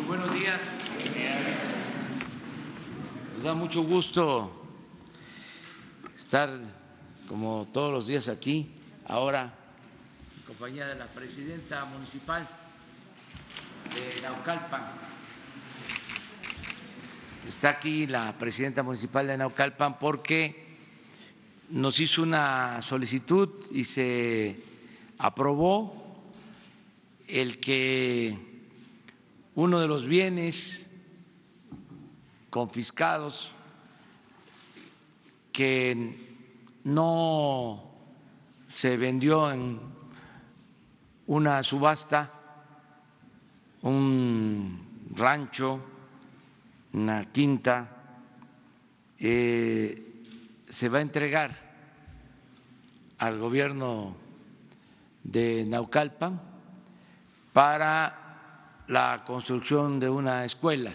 Buenos días. Nos da mucho gusto estar como todos los días aquí, ahora en compañía de la presidenta municipal de Naucalpan. Está aquí la presidenta municipal de Naucalpan porque nos hizo una solicitud y se aprobó el que uno de los bienes confiscados que no se vendió en una subasta, un rancho, una quinta, se va a entregar al gobierno de Naucalpan para la construcción de una escuela.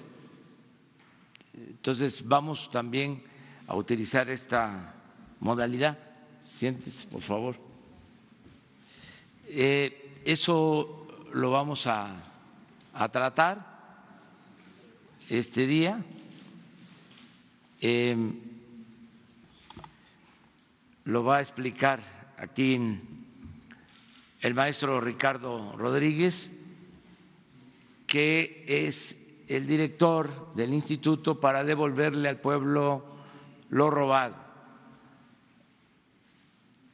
Entonces vamos también a utilizar esta modalidad. Siéntese, por favor. Eso lo vamos a tratar este día. Lo va a explicar aquí el maestro Ricardo Rodríguez, que es el director del instituto, para devolverle al pueblo lo robado,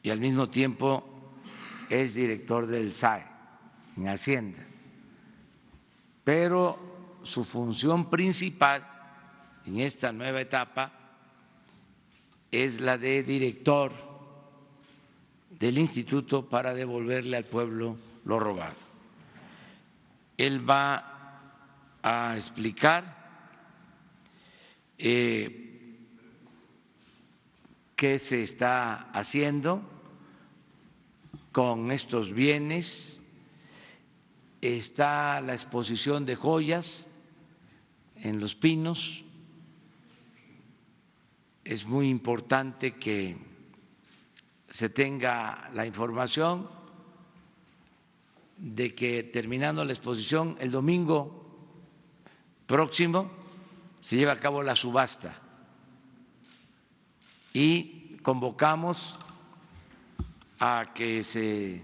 y al mismo tiempo es director del SAE en Hacienda, pero su función principal en esta nueva etapa es la de director del instituto para devolverle al pueblo lo robado. Él va a explicar qué se está haciendo con estos bienes. Está la exposición de joyas en Los Pinos. Es muy importante que se tenga la información de que, terminando la exposición el domingo próximo, se lleva a cabo la subasta y convocamos a que se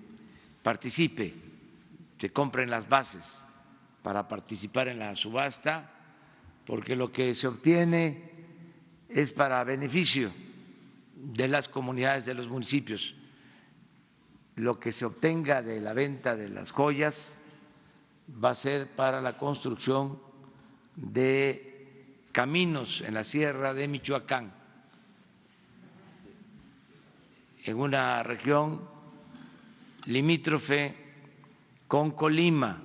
participe, se compren las bases para participar en la subasta, porque lo que se obtiene es para beneficio de las comunidades de los municipios. Lo que se obtenga de la venta de las joyas va a ser para la construcción de caminos en la sierra de Michoacán, en una región limítrofe con Colima,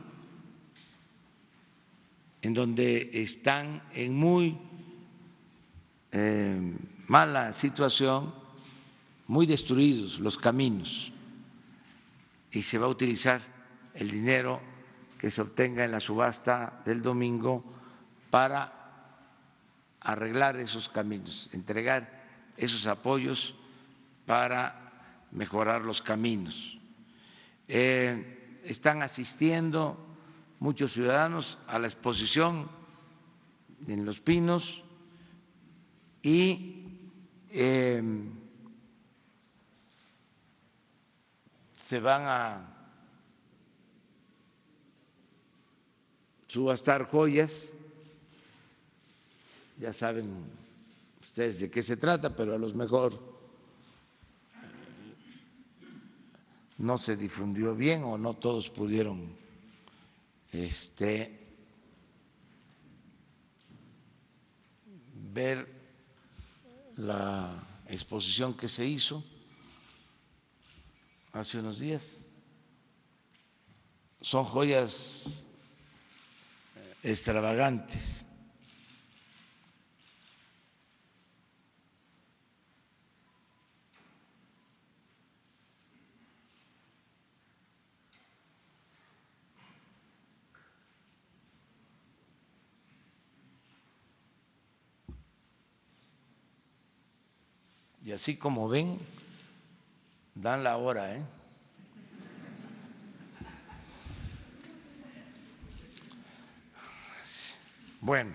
en donde están en muy mala situación, muy destruidos los caminos, y se va a utilizar el dinero que se obtenga en la subasta del domingo para arreglar esos caminos, entregar esos apoyos para mejorar los caminos. Están asistiendo muchos ciudadanos a la exposición en Los Pinos y se van a subastar joyas. Ya saben ustedes de qué se trata, pero a lo mejor no se difundió bien o no todos pudieron ver la exposición que se hizo hace unos días. Son joyas extravagantes. Y así como ven, dan la hora, ¿eh? Bueno,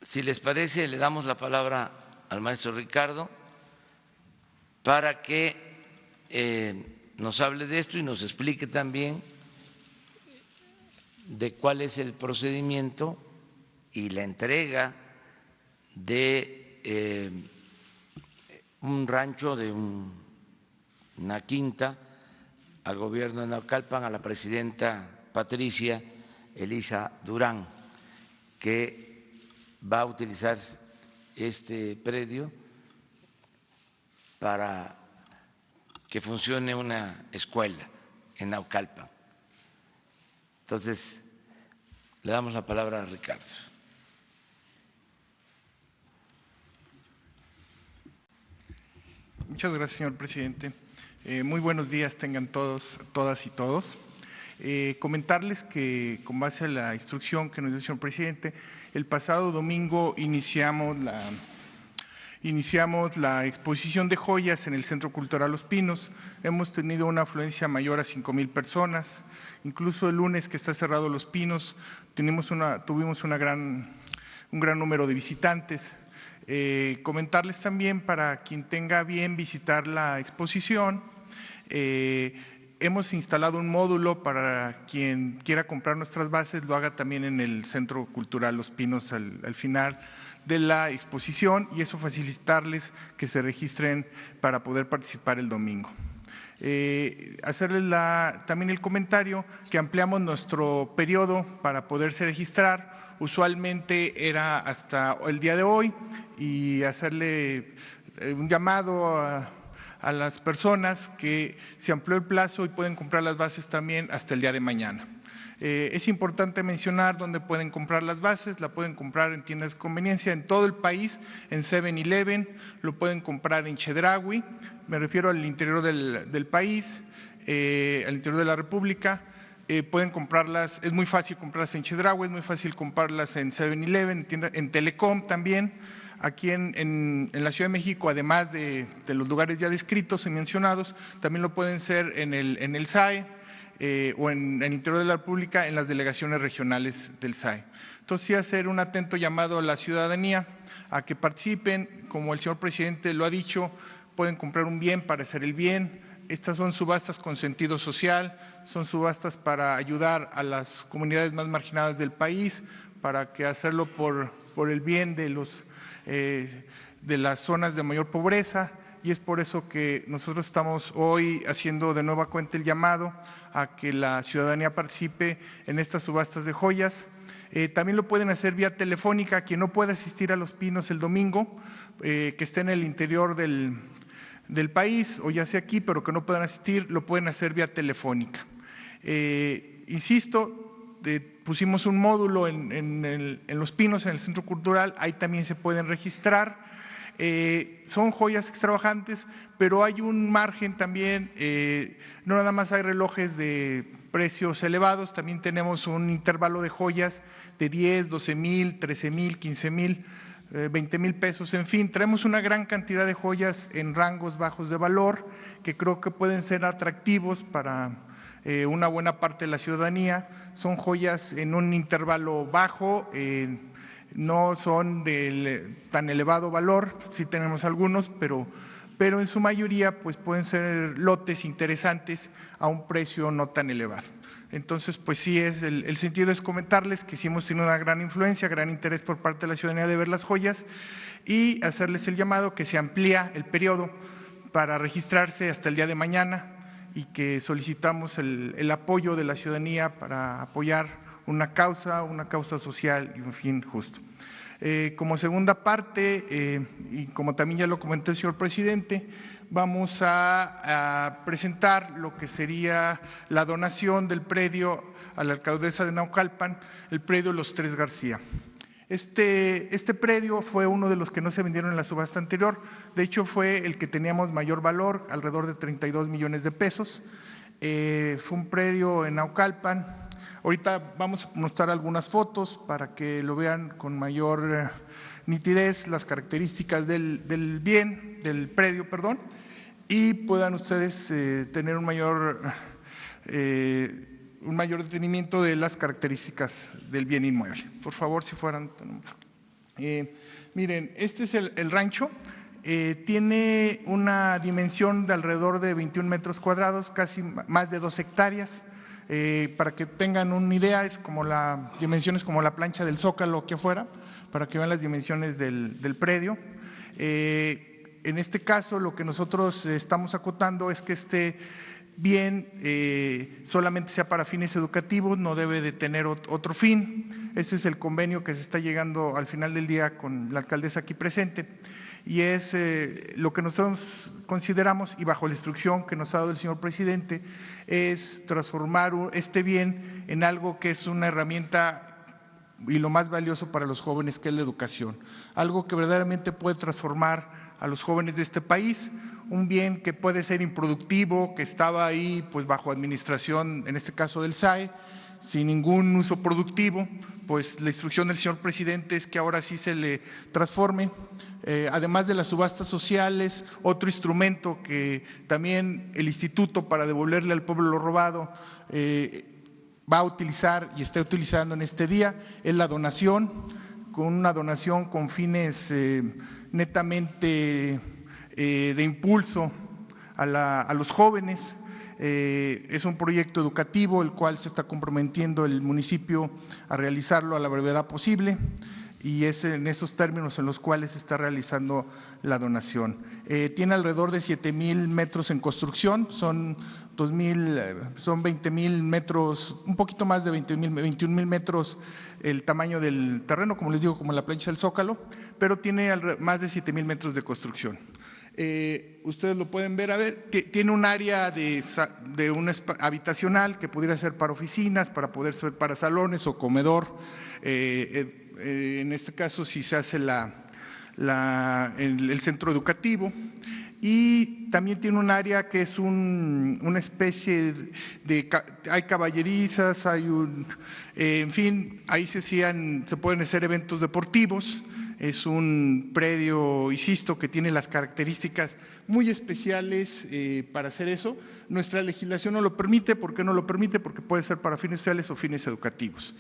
si les parece, le damos la palabra al maestro Ricardo para que nos hable de esto y nos explique también de cuál es el procedimiento y la entrega de un rancho, de una quinta al gobierno de Naucalpan, a la presidenta Patricia Elisa Durán, que va a utilizar este predio para que funcione una escuela en Naucalpan. Entonces, le damos la palabra a Ricardo. Muchas gracias, señor presidente. Muy buenos días tengan todos, todas y todos. Comentarles que, con base a la instrucción que nos dio el señor presidente, el pasado domingo iniciamos la exposición de joyas en el Centro Cultural Los Pinos. Hemos tenido una afluencia mayor a 5,000 personas. Incluso el lunes, que está cerrado Los Pinos, tuvimos un gran número de visitantes. Comentarles también, para quien tenga bien visitar la exposición, hemos instalado un módulo para quien quiera comprar nuestras bases, lo haga también en el Centro Cultural Los Pinos al final de la exposición, y eso facilitarles que se registren para poder participar el domingo. Hacerles también el comentario que ampliamos nuestro periodo para poderse registrar. Usualmente era hasta el día de hoy, y hacerle un llamado a las personas que se amplió el plazo y pueden comprar las bases también hasta el día de mañana. Es importante mencionar dónde pueden comprar las bases. La pueden comprar en tiendas de conveniencia en todo el país, en 7-Eleven, lo pueden comprar en Chedraui, me refiero al interior del país, al interior de la República. Pueden comprarlas, es muy fácil comprarlas en Chedraui, es muy fácil comprarlas en 7-Eleven, en Telecom también. Aquí en la Ciudad de México, además de los lugares ya descritos y mencionados, también lo pueden ser en el SAE, o en el interior de la República, en las delegaciones regionales del SAE. Entonces, sí, hacer un atento llamado a la ciudadanía a que participen. Como el señor presidente lo ha dicho, pueden comprar un bien para hacer el bien. Estas son subastas con sentido social, son subastas para ayudar a las comunidades más marginadas del país, para que hacerlo por el bien de las zonas de mayor pobreza. Y es por eso que nosotros estamos hoy haciendo de nueva cuenta el llamado a que la ciudadanía participe en estas subastas de joyas. También lo pueden hacer vía telefónica. Quien no pueda asistir a Los Pinos el domingo, que esté en el interior del país, o ya sea aquí, pero que no puedan asistir, lo pueden hacer vía telefónica. Insisto, pusimos un módulo en Los Pinos, en el Centro Cultural, ahí también se pueden registrar. Son joyas extravagantes, pero hay un margen también. No nada más hay relojes de precios elevados, también tenemos un intervalo de joyas de 10, 12,000, 13,000, 15,000, 20,000 pesos. En fin, traemos una gran cantidad de joyas en rangos bajos de valor que creo que pueden ser atractivos para una buena parte de la ciudadanía. Son joyas en un intervalo bajo, no son de tan elevado valor, sí tenemos algunos, pero en su mayoría pues pueden ser lotes interesantes a un precio no tan elevado. Entonces, pues sí, el sentido es comentarles que sí hemos tenido una gran influencia, gran interés por parte de la ciudadanía de ver las joyas, y hacerles el llamado que se amplía el periodo para registrarse hasta el día de mañana, y que solicitamos el apoyo de la ciudadanía para apoyar una causa social y un fin justo. Como segunda parte, y como también ya lo comentó el señor presidente, vamos a presentar lo que sería la donación del predio a la alcaldesa de Naucalpan, el predio Los Tres García. Este predio fue uno de los que no se vendieron en la subasta anterior. De hecho, fue el que teníamos mayor valor, alrededor de 32 millones de pesos. Fue un predio en Naucalpan. Ahorita vamos a mostrar algunas fotos para que lo vean con mayor nitidez, las características del predio. y puedan ustedes tener un mayor detenimiento de las características del bien inmueble. Por favor, si fueran… miren, este es el rancho. Tiene una dimensión de alrededor de 21 metros cuadrados, casi más de 2 hectáreas. Para que tengan una idea, es como dimensiones como la plancha del Zócalo aquí afuera, para que vean las dimensiones del predio. En este caso, lo que nosotros estamos acotando es que este bien solamente sea para fines educativos, no debe de tener otro fin. Ese es el convenio que se está llegando al final del día con la alcaldesa aquí presente, y es lo que nosotros consideramos, y bajo la instrucción que nos ha dado el señor presidente, es transformar este bien en algo que es una herramienta y lo más valioso para los jóvenes, que es la educación. Algo que verdaderamente puede transformar a los jóvenes de este país, un bien que puede ser improductivo, que estaba ahí pues bajo administración, en este caso del SAE, sin ningún uso productivo. Pues la instrucción del señor presidente es que ahora sí se le transforme. Además de las subastas sociales, otro instrumento que también el instituto, para devolverle al pueblo lo robado, va a utilizar y está utilizando en este día, es la donación, con una donación con fines netamente de impulso a los jóvenes. Es un proyecto educativo el cual se está comprometiendo el municipio a realizarlo a la brevedad posible, y es en esos términos en los cuales se está realizando la donación. Tiene alrededor de 7,000 metros en construcción, son 20,000 metros, un poquito más de 21,000 metros el tamaño del terreno, como les digo, como la plancha del Zócalo, pero tiene más de 7,000 metros de construcción. Ustedes lo pueden ver, tiene un área de un habitacional que pudiera ser para oficinas, para poder ser para salones o comedor. En este caso, si se hace el centro educativo. Y también tiene un área que es una especie hay caballerizas, en fin, ahí se pueden hacer eventos deportivos. Es un predio, insisto, que tiene las características muy especiales para hacer eso. Nuestra legislación no lo permite. ¿Por qué no lo permite? Porque puede ser para fines sociales o fines educativos.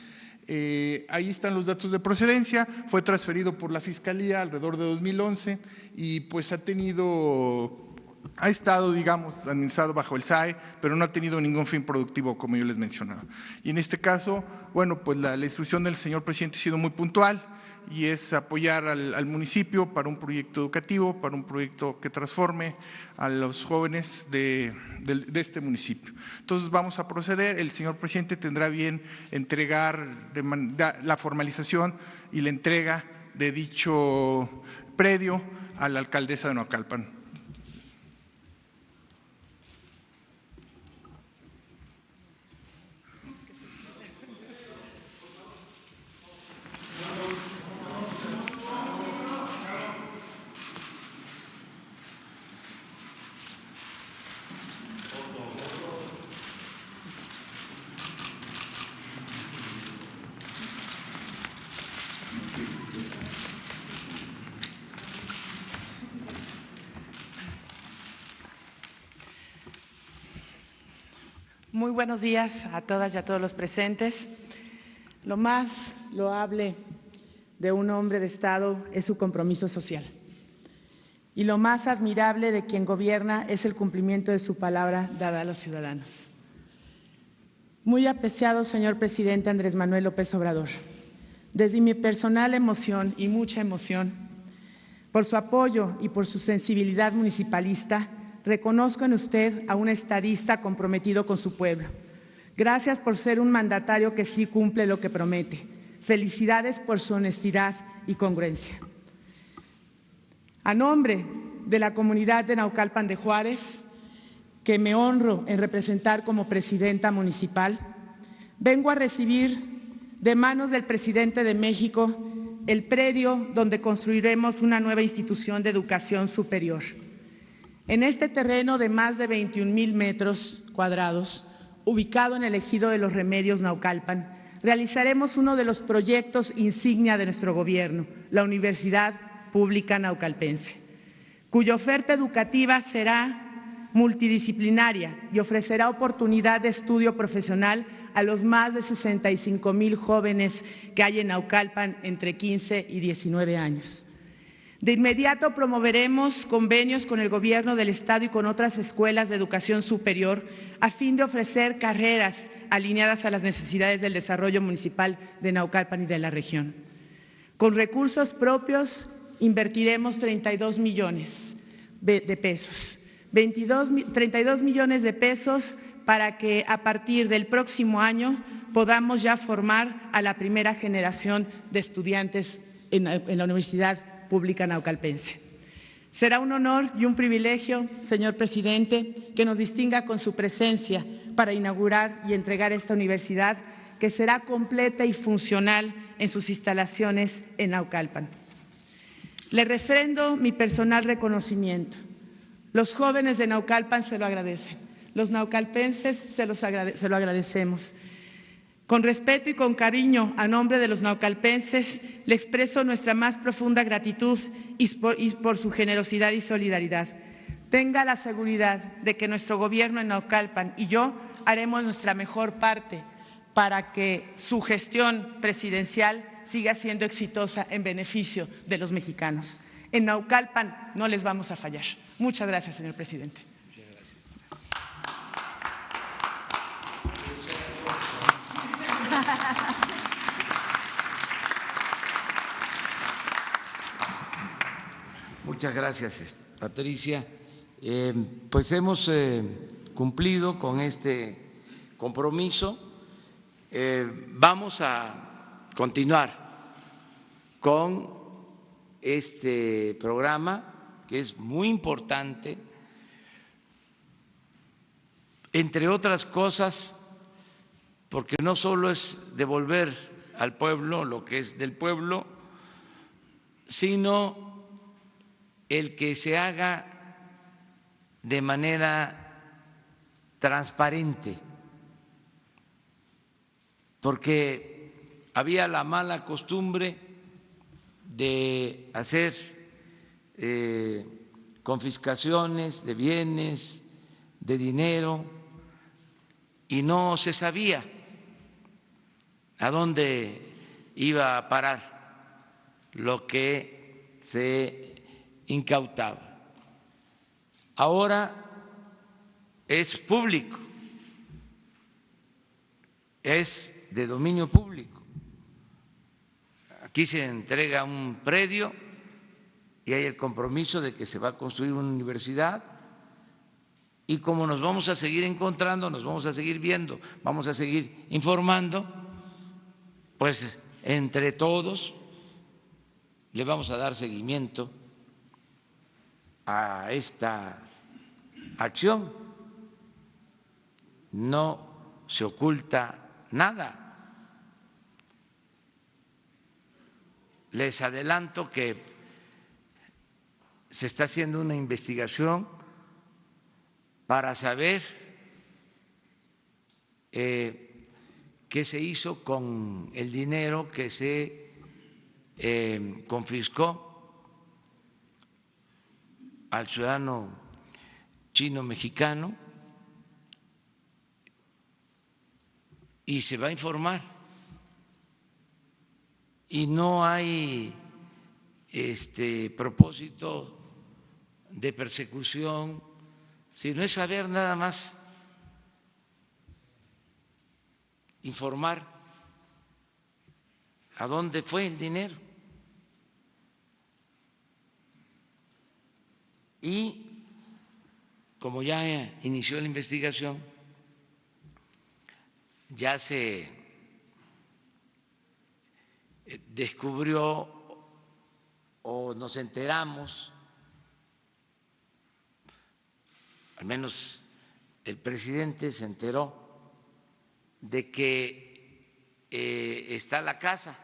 Ahí están los datos de procedencia. Fue transferido por la Fiscalía alrededor de 2011 y pues ha estado, digamos, administrado bajo el SAE, pero no ha tenido ningún fin productivo, como yo les mencionaba. Y en este caso, bueno, pues la instrucción del señor presidente ha sido muy puntual, y es apoyar al municipio para un proyecto educativo, para un proyecto que transforme a los jóvenes de este municipio. Entonces vamos a proceder. El señor presidente tendrá bien entregar la formalización y la entrega de dicho predio a la alcaldesa de Naucalpan. Muy buenos días a todas y a todos los presentes. Lo más loable de un hombre de Estado es su compromiso social. Y lo más admirable de quien gobierna es el cumplimiento de su palabra dada a los ciudadanos. Muy apreciado señor presidente Andrés Manuel López Obrador, desde mi personal emoción y mucha emoción, por su apoyo y por su sensibilidad municipalista, reconozco en usted a un estadista comprometido con su pueblo. Gracias por ser un mandatario que sí cumple lo que promete. Felicidades por su honestidad y congruencia. A nombre de la comunidad de Naucalpan de Juárez, que me honro en representar como presidenta municipal, vengo a recibir de manos del presidente de México el predio donde construiremos una nueva institución de educación superior. En este terreno de más de 21,000 metros cuadrados, ubicado en el ejido de Los Remedios, Naucalpan, realizaremos uno de los proyectos insignia de nuestro gobierno, la Universidad Pública Naucalpense, cuya oferta educativa será multidisciplinaria y ofrecerá oportunidad de estudio profesional a los más de 65,000 jóvenes que hay en Naucalpan entre 15 y 19 años. De inmediato promoveremos convenios con el Gobierno del Estado y con otras escuelas de educación superior a fin de ofrecer carreras alineadas a las necesidades del desarrollo municipal de Naucalpan y de la región. Con recursos propios invertiremos 32 millones de pesos, 32 millones de pesos para que a partir del próximo año podamos ya formar a la primera generación de estudiantes en la Universidad Pública Naucalpense. Será un honor y un privilegio, señor presidente, que nos distinga con su presencia para inaugurar y entregar esta universidad que será completa y funcional en sus instalaciones en Naucalpan. Le refrendo mi personal reconocimiento. Los jóvenes de Naucalpan se lo agradecen, los naucalpenses se lo agradecemos. Con respeto y con cariño, a nombre de los naucalpenses, le expreso nuestra más profunda gratitud y por su generosidad y solidaridad. Tenga la seguridad de que nuestro gobierno en Naucalpan y yo haremos nuestra mejor parte para que su gestión presidencial siga siendo exitosa en beneficio de los mexicanos. En Naucalpan no les vamos a fallar. Muchas gracias, señor presidente. Muchas gracias, Patricia. Pues hemos cumplido con este compromiso. Vamos a continuar con este programa que es muy importante, entre otras cosas, porque no solo es devolver al pueblo lo que es del pueblo, sino el que se haga de manera transparente, porque había la mala costumbre de hacer confiscaciones de bienes, de dinero, y no se sabía a dónde iba a parar lo que se incautaba. Ahora es público, es de dominio público. Aquí se entrega un predio y hay el compromiso de que se va a construir una universidad, y como nos vamos a seguir encontrando, nos vamos a seguir viendo, vamos a seguir informando, pues entre todos le vamos a dar seguimiento a esta acción. No se oculta nada. Les adelanto que se está haciendo una investigación para saber qué se hizo con el dinero que se confiscó al ciudadano chino-mexicano, y se va a informar. Y no hay propósito de persecución, sino es saber nada más, informar a dónde fue el dinero. Y como ya inició la investigación, ya se descubrió o nos enteramos, al menos el presidente se enteró, de que está la casa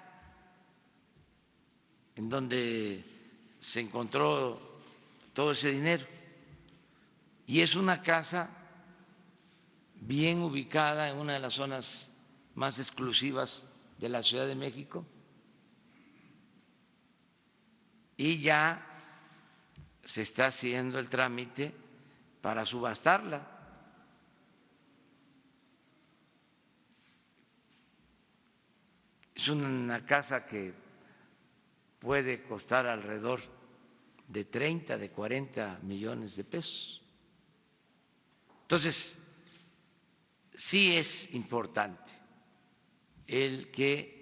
en donde se encontró todo ese dinero, y es una casa bien ubicada en una de las zonas más exclusivas de la Ciudad de México, y ya se está haciendo el trámite para subastarla. Es una casa que puede costar alrededor de 30, de 40 millones de pesos. Entonces, sí es importante el que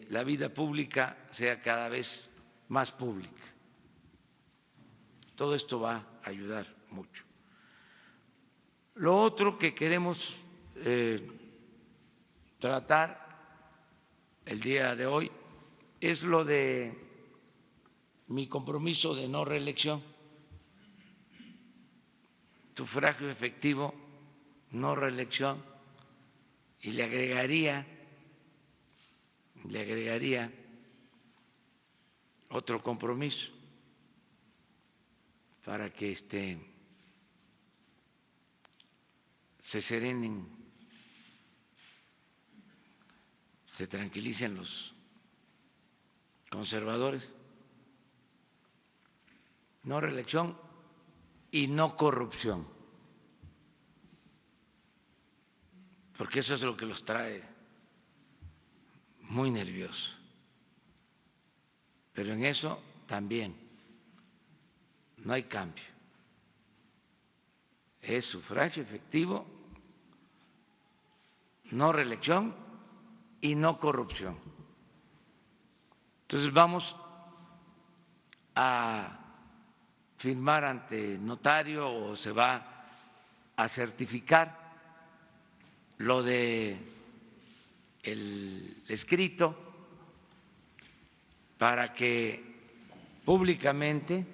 la vida pública sea cada vez más pública. Todo esto va a ayudar mucho. Lo otro que queremos tratar el día de hoy es lo de mi compromiso de no reelección, sufragio efectivo, no reelección, y le agregaría otro compromiso para que se serenen, se tranquilicen los conservadores. No reelección y no corrupción, porque eso es lo que los trae muy nerviosos. Pero en eso también no hay cambio. Es sufragio efectivo, no reelección y no corrupción. Entonces vamos a firmar ante notario o se va a certificar lo de el escrito para que públicamente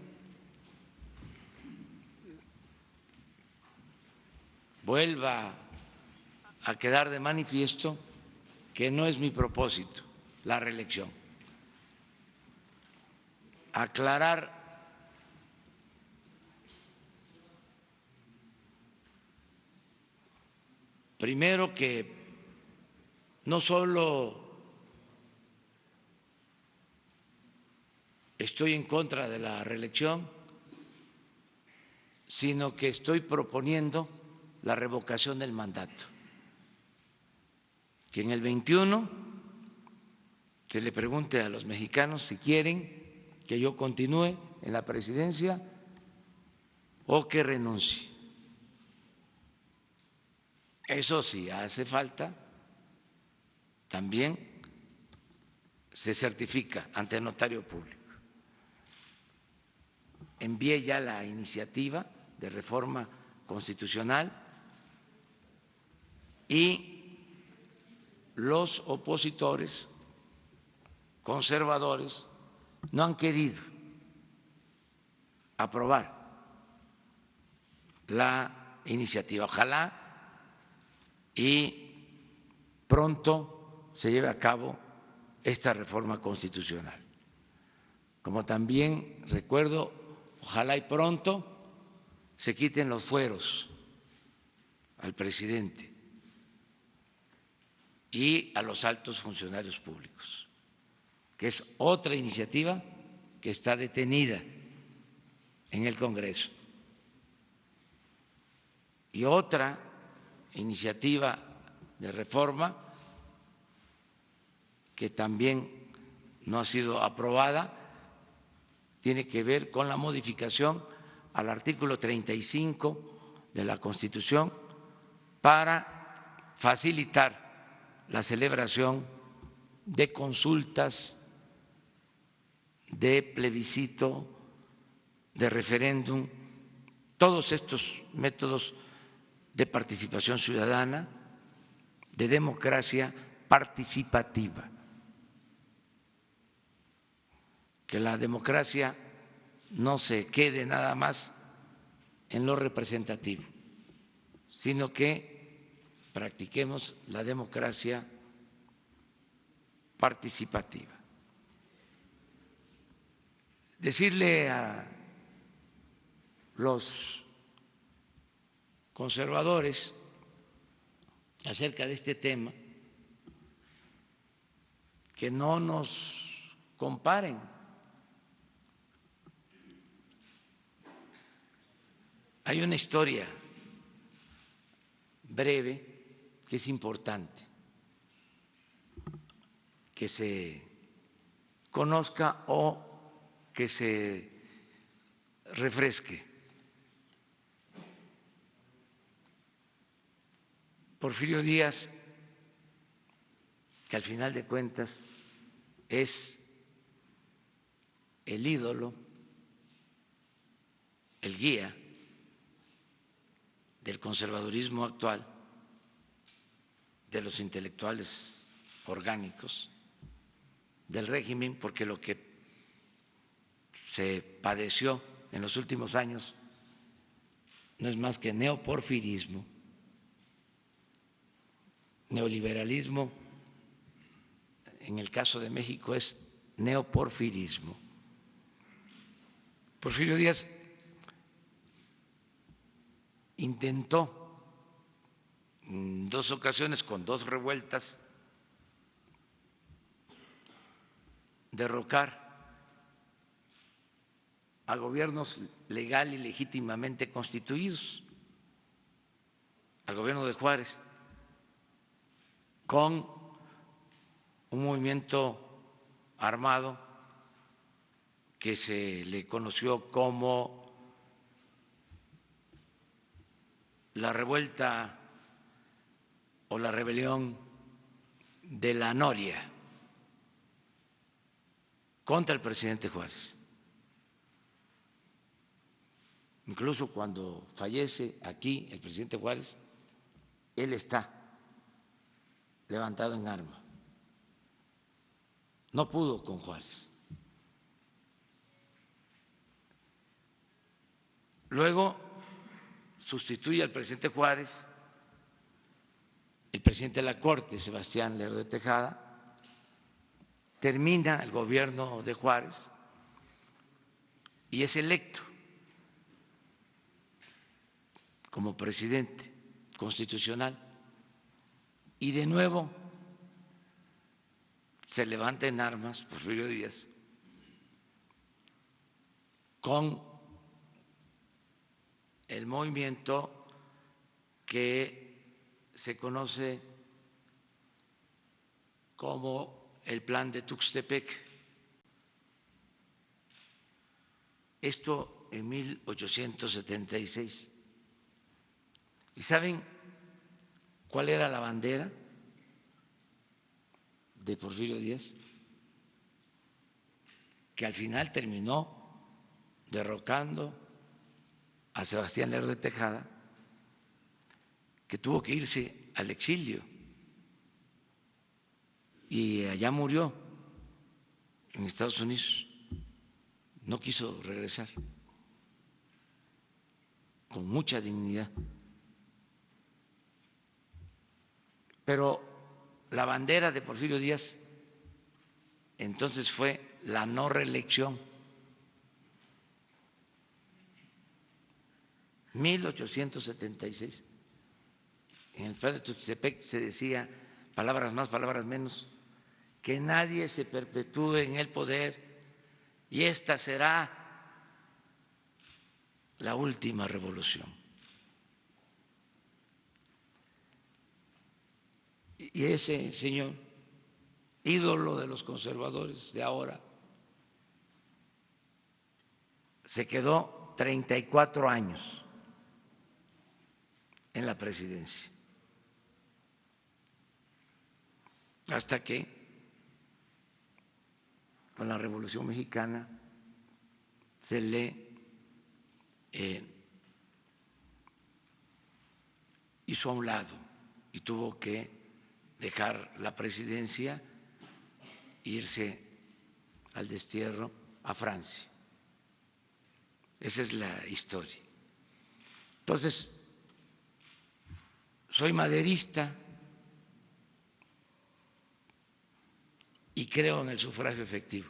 vuelva a quedar de manifiesto que no es mi propósito la reelección. Aclarar primero que no solo estoy en contra de la reelección, sino que estoy proponiendo la revocación del mandato. Que en el 21 se le pregunte a los mexicanos si quieren que yo continúe en la presidencia o que renuncie. Eso sí, hace falta, también se certifica ante el notario público. Envié ya la iniciativa de reforma constitucional y los opositores conservadores no han querido aprobar la iniciativa. Ojalá y pronto se lleve a cabo esta reforma constitucional. Como también recuerdo, ojalá y pronto se quiten los fueros al presidente y a los altos funcionarios públicos, que es otra iniciativa que está detenida en el Congreso. Y otra iniciativa de reforma que también no ha sido aprobada tiene que ver con la modificación al artículo 35 de la Constitución para facilitar la celebración de consultas, de plebiscito, de referéndum, todos estos métodos de participación ciudadana, de democracia participativa. Que la democracia no se quede nada más en lo representativo, sino que practiquemos la democracia participativa. Decirle a los conservadores acerca de este tema que no nos comparen Hay una historia breve que es importante que se conozca o que se refresque. Porfirio Díaz, que al final de cuentas es el ídolo, el guía del conservadurismo actual, de los intelectuales orgánicos del régimen, porque lo que se padeció en los últimos años no es más que neoporfirismo, neoliberalismo, en el caso de México es neoporfirismo. Porfirio Díaz intentó en 2 ocasiones, con 2 revueltas, derrocar a gobiernos legal y legítimamente constituidos, al gobierno de Juárez, con un movimiento armado que se le conoció como la revuelta o la rebelión de la Noria contra el presidente Juárez. Incluso cuando fallece aquí el presidente Juárez, él está levantado en arma. No pudo con Juárez. Luego sustituye al presidente Juárez el presidente de la Corte, Sebastián Lerdo de Tejada, termina el gobierno de Juárez y es electo como presidente constitucional, y de nuevo se levanta en armas Porfirio Díaz con el movimiento que se conoce como el Plan de Tuxtepec. Esto en 1876. ¿Y saben cuál era la bandera de Porfirio Díaz? Que al final terminó derrocando a Sebastián Lerdo de Tejada, que tuvo que irse al exilio y allá murió en Estados Unidos. No quiso regresar, con mucha dignidad. Pero la bandera de Porfirio Díaz entonces fue la no reelección. 1876. En el plan de Tuxtepec se decía, palabras más, palabras menos, que nadie se perpetúe en el poder y esta será la última revolución. Y ese señor, ídolo de los conservadores de ahora, se quedó 34 años en la presidencia, hasta que con la Revolución Mexicana se le hizo a un lado y tuvo que dejar la presidencia e irse al destierro a Francia. Esa es la historia. Entonces, soy maderista y creo en el sufragio efectivo,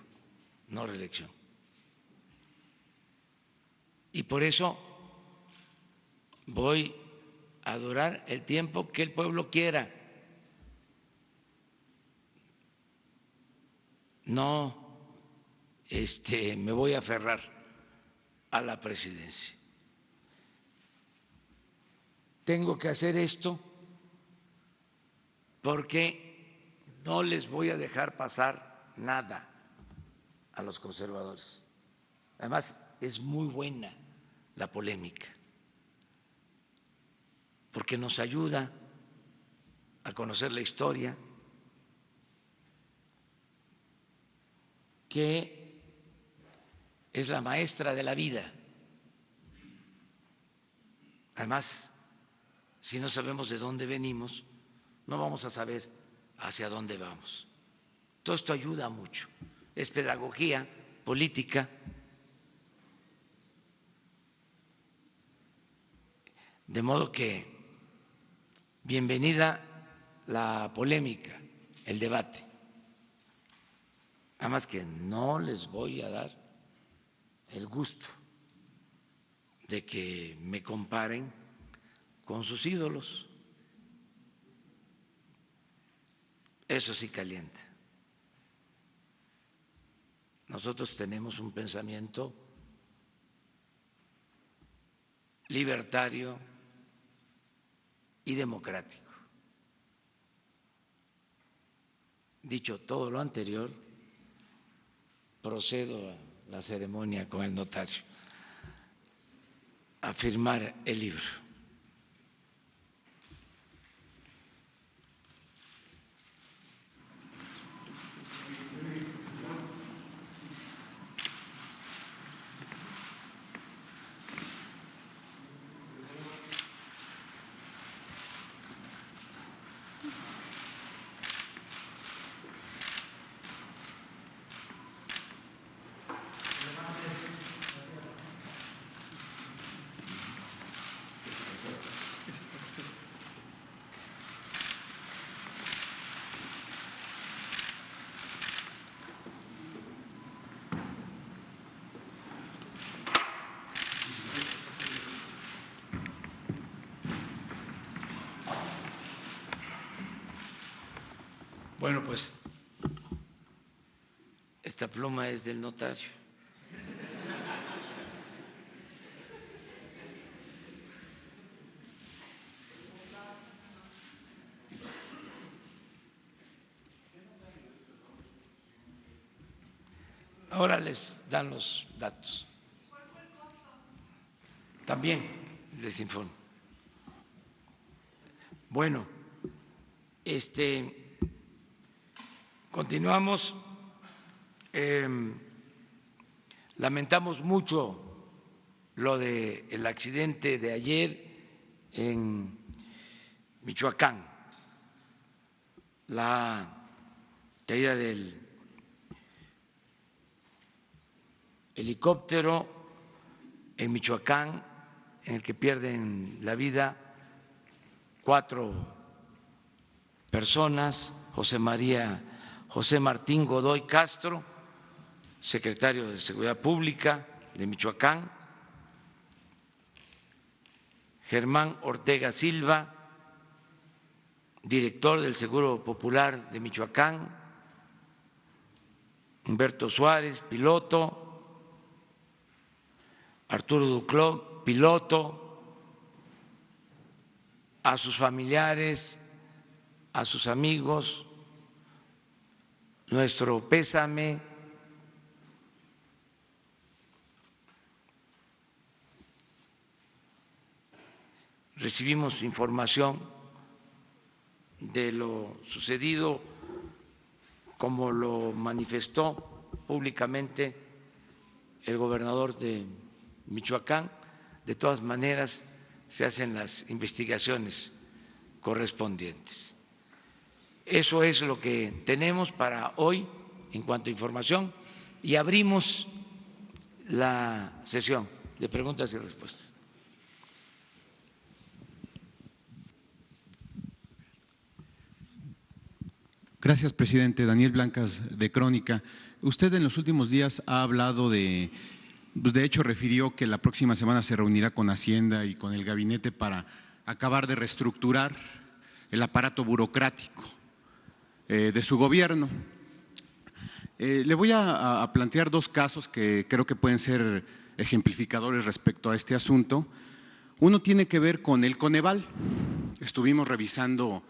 no reelección. Y por eso voy a durar el tiempo que el pueblo quiera. No me voy a aferrar a la presidencia. tengo que hacer esto porque no les voy a dejar pasar nada a los conservadores. Además, es muy buena la polémica, porque nos ayuda a conocer la historia, que es la maestra de la vida. Además, si no sabemos de dónde venimos, no vamos a saber hacia dónde vamos. Todo esto ayuda mucho. Es pedagogía política. De modo que bienvenida la polémica, el debate. Además que no les voy a dar el gusto de que me comparen con sus ídolos. Eso sí calienta. Nosotros tenemos un pensamiento libertario y democrático. Dicho todo lo anterior, procedo a la ceremonia con el notario a firmar el libro. Bueno, pues esta pluma es del notario. Ahora les dan los datos. También les informo. Bueno, continuamos. Lamentamos mucho lo del accidente de ayer en Michoacán, la caída del helicóptero en Michoacán, en el que pierden la vida 4 personas: José Martín Godoy Castro, secretario de Seguridad Pública de Michoacán; Germán Ortega Silva, director del Seguro Popular de Michoacán; Humberto Suárez, piloto; Arturo Duclos, piloto; a sus familiares, a sus amigos, nuestro pésame. Recibimos información de lo sucedido, como lo manifestó públicamente el gobernador de Michoacán. De todas maneras, se hacen las investigaciones correspondientes. Eso es lo que tenemos para hoy en cuanto a información, y abrimos la sesión de preguntas y respuestas. Gracias, presidente. Daniel Blancas, de Crónica. Usted en los últimos días ha hablado de hecho refirió que la próxima semana se reunirá con Hacienda y con el gabinete para acabar de reestructurar el aparato burocrático de su gobierno. Le voy a plantear 2 casos que creo que pueden ser ejemplificadores respecto a este asunto. Uno tiene que ver con el Coneval. Estuvimos revisando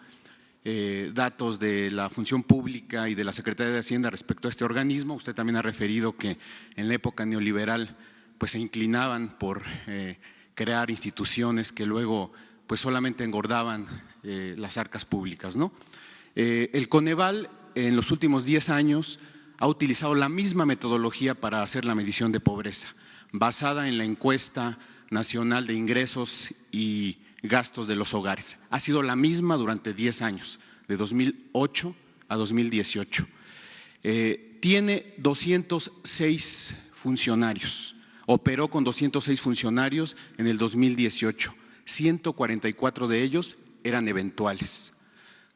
datos de la función pública y de la Secretaría de Hacienda respecto a este organismo. Usted también ha referido que en la época neoliberal pues se inclinaban por crear instituciones que luego pues solamente engordaban las arcas públicas, ¿no? El Coneval en los últimos 10 años ha utilizado la misma metodología para hacer la medición de pobreza, basada en la encuesta nacional de ingresos y gastos de los hogares. Ha sido la misma durante 10 años, de 2008 a 2018. Tiene 206 funcionarios, operó con 206 funcionarios en el 2018, 144 de ellos eran eventuales.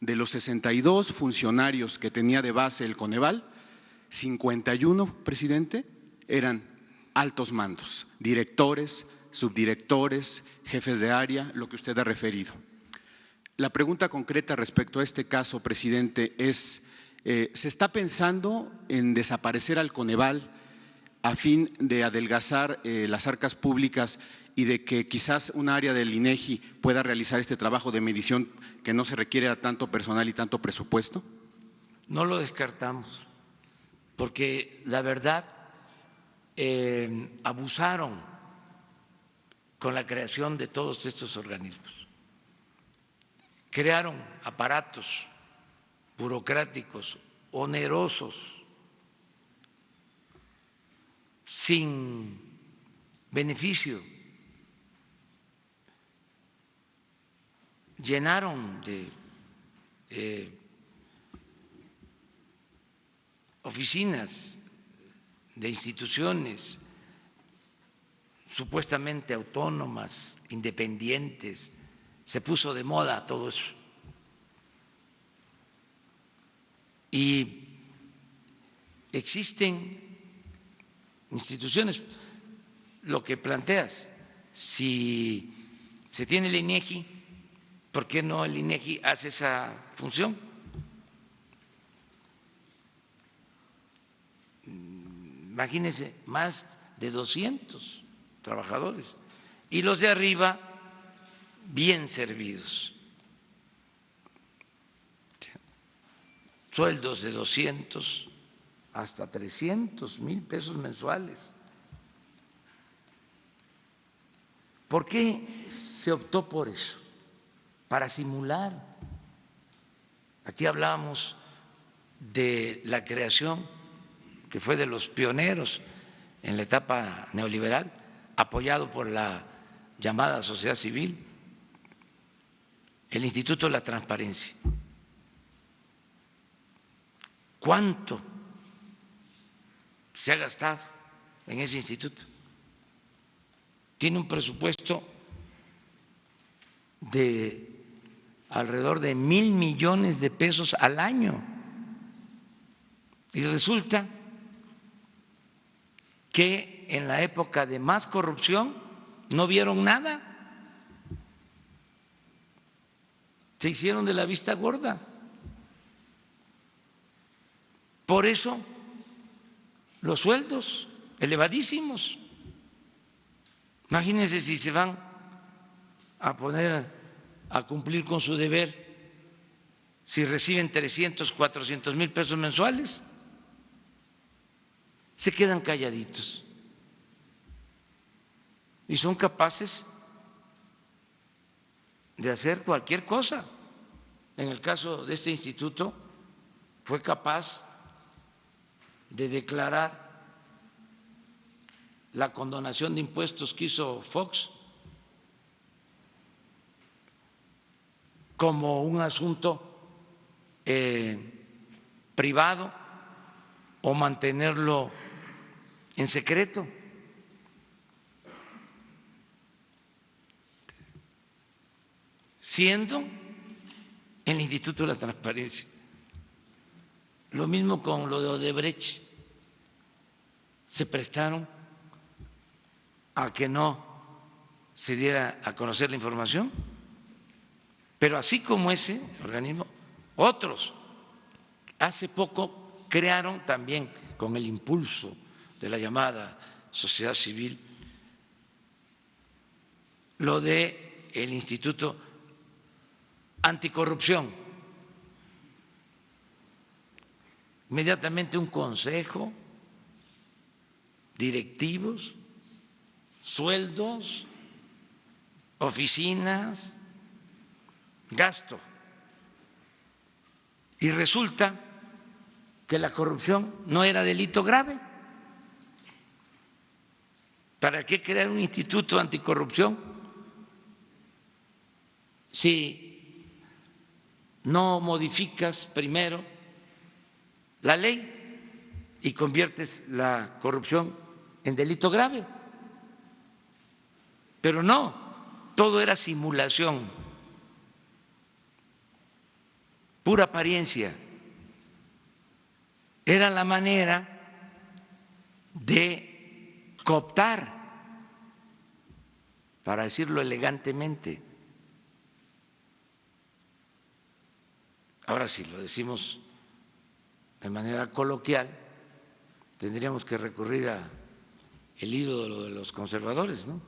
De los 62 funcionarios que tenía de base el Coneval, 51, presidente, eran altos mandos, directores, subdirectores, jefes de área, lo que usted ha referido. La pregunta concreta respecto a este caso, presidente, es, ¿se está pensando en desaparecer al Coneval a fin de adelgazar las arcas públicas y de que quizás un área del INEGI pueda realizar este trabajo de medición que no se requiere a tanto personal y tanto presupuesto? No lo descartamos, porque la verdad abusaron con la creación de todos estos organismos. Crearon aparatos burocráticos, onerosos, sin beneficio. Llenaron de oficinas, de instituciones supuestamente autónomas, independientes, se puso de moda todo eso. Y existen instituciones, lo que planteas, si se tiene el INEGI, ¿por qué no el INEGI hace esa función? Imagínense, más de 200 trabajadores y los de arriba bien servidos, sueldos de 200 hasta 300,000 pesos mensuales. ¿Por qué se optó por eso? Para simular. Aquí hablábamos de la creación, que fue de los pioneros en la etapa neoliberal, apoyado por la llamada sociedad civil, el Instituto de la Transparencia. ¿Cuánto se ha gastado en ese instituto? Tiene un presupuesto de alrededor de 1,000 millones de pesos al año. Y resulta que en la época de más corrupción no vieron nada. Se hicieron de la vista gorda. Por eso los sueldos elevadísimos. Imagínense si se van a poner a cumplir con su deber, si reciben 300, 400,000 pesos mensuales, se quedan calladitos y son capaces de hacer cualquier cosa. En el caso de este instituto, fue capaz de declarar la condonación de impuestos que hizo Fox como un asunto privado o mantenerlo en secreto. Siendo el Instituto de la Transparencia. Lo mismo con lo de Odebrecht. Se prestaron a que no se diera a conocer la información, pero así como ese organismo, otros hace poco crearon también con el impulso de la llamada sociedad civil lo de el Instituto Anticorrupción. Inmediatamente un consejo, directivos, sueldos, oficinas, gasto. Y resulta que la corrupción no era delito grave. ¿Para qué crear un instituto anticorrupción si no modificas primero la ley y conviertes la corrupción en delito grave? Pero no, todo era simulación, pura apariencia. Era la manera de cooptar, para decirlo elegantemente. Ahora, si lo decimos de manera coloquial, tendríamos que recurrir a el ídolo de los conservadores, ¿no?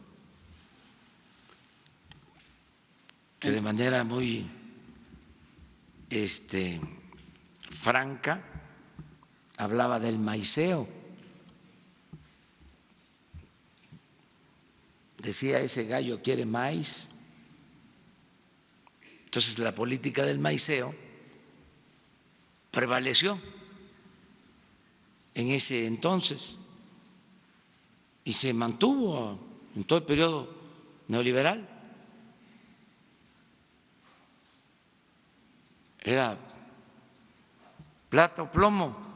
Que de manera muy franca hablaba del maiceo. Decía, ese gallo quiere maíz. Entonces la política del maiceo prevaleció en ese entonces y se mantuvo en todo el periodo neoliberal. Era plata o plomo.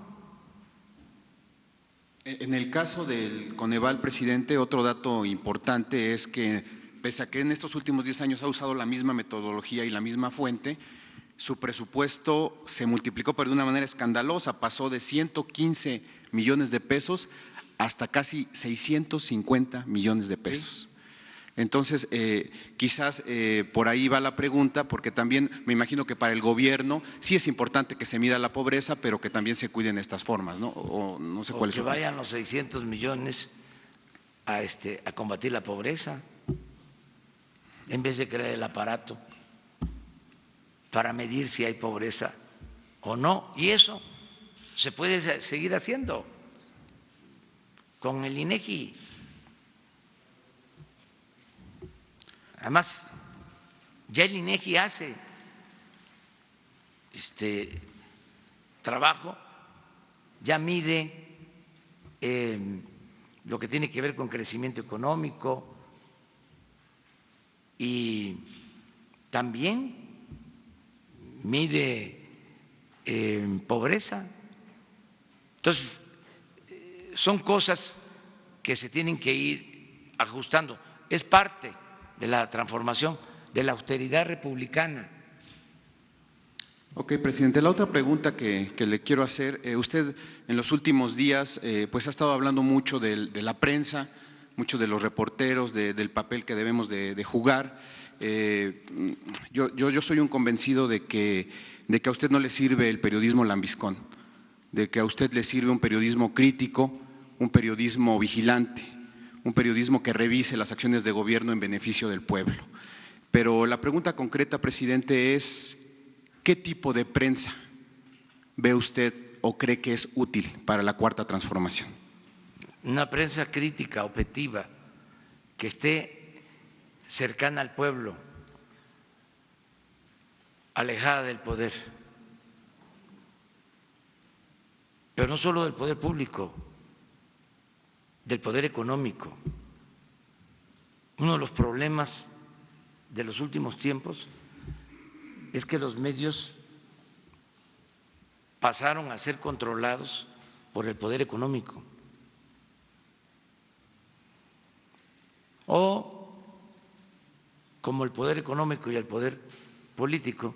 En el caso del Coneval, presidente, otro dato importante es que, pese a que en estos últimos 10 años ha usado la misma metodología y la misma fuente, su presupuesto se multiplicó, pero de una manera escandalosa, pasó de 115 millones de pesos hasta casi 650 millones de pesos. Sí. Entonces, quizás por ahí va la pregunta, porque también me imagino que para el gobierno sí es importante que se mida la pobreza, pero que también se cuiden estas formas, ¿no? O no sé cuál es. Que vayan los 600 millones a combatir la pobreza, en vez de crear el aparato para medir si hay pobreza o no. Y eso se puede seguir haciendo con el INEGI. Además, ya el INEGI hace trabajo, ya mide lo que tiene que ver con crecimiento económico y también mide pobreza. Entonces, son cosas que se tienen que ir ajustando. Es parte de la transformación, de la austeridad republicana. Ok, presidente, la otra pregunta que le quiero hacer, usted en los últimos días pues ha estado hablando mucho de la prensa, mucho de los reporteros, del papel que debemos de jugar. Yo soy un convencido de que a usted no le sirve el periodismo lambiscón, de que a usted le sirve un periodismo crítico, un periodismo vigilante, un periodismo que revise las acciones de gobierno en beneficio del pueblo. Pero la pregunta concreta, presidente, es ¿qué tipo de prensa ve usted o cree que es útil para la Cuarta Transformación? Una prensa crítica, objetiva, que esté cercana al pueblo, alejada del poder, pero no solo del poder público, del poder económico. Uno de los problemas de los últimos tiempos es que los medios pasaron a ser controlados por el poder económico o, como el poder económico y el poder político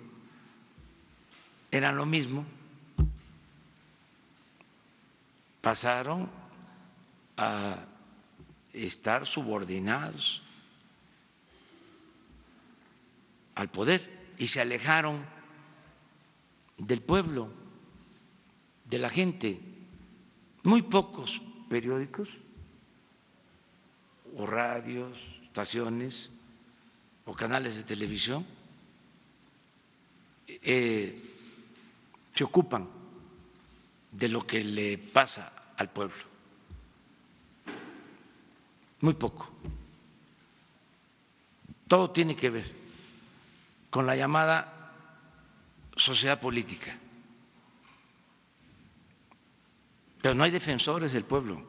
eran lo mismo, pasaron a estar subordinados al poder y se alejaron del pueblo, de la gente. Muy pocos periódicos o radios, estaciones o canales de televisión se ocupan de lo que le pasa al pueblo. Muy poco. Todo tiene que ver con la llamada sociedad política. Pero no hay defensores del pueblo.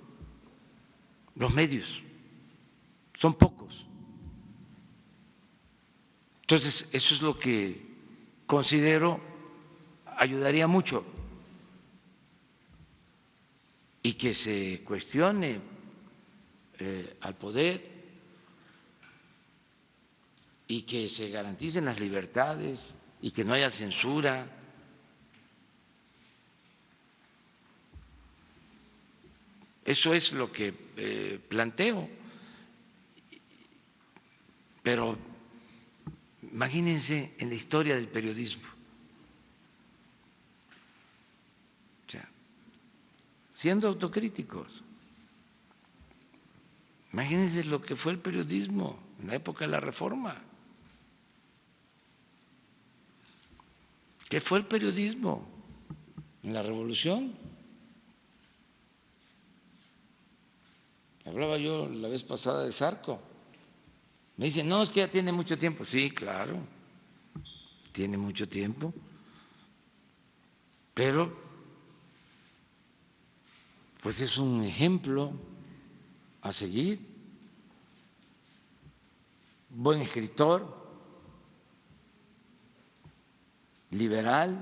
Los medios son pocos. Entonces, eso es lo que considero ayudaría mucho, y que se cuestione al poder y que se garanticen las libertades y que no haya censura. Eso es lo que planteo. Pero imagínense en la historia del periodismo. O sea, siendo autocríticos, imagínense lo que fue el periodismo en la época de la Reforma. ¿Qué fue el periodismo en la Revolución? Hablaba yo la vez pasada de Zarco. Me dicen, no, es que ya tiene mucho tiempo. Sí, claro, tiene mucho tiempo, pero pues es un ejemplo a seguir. Buen escritor, liberal,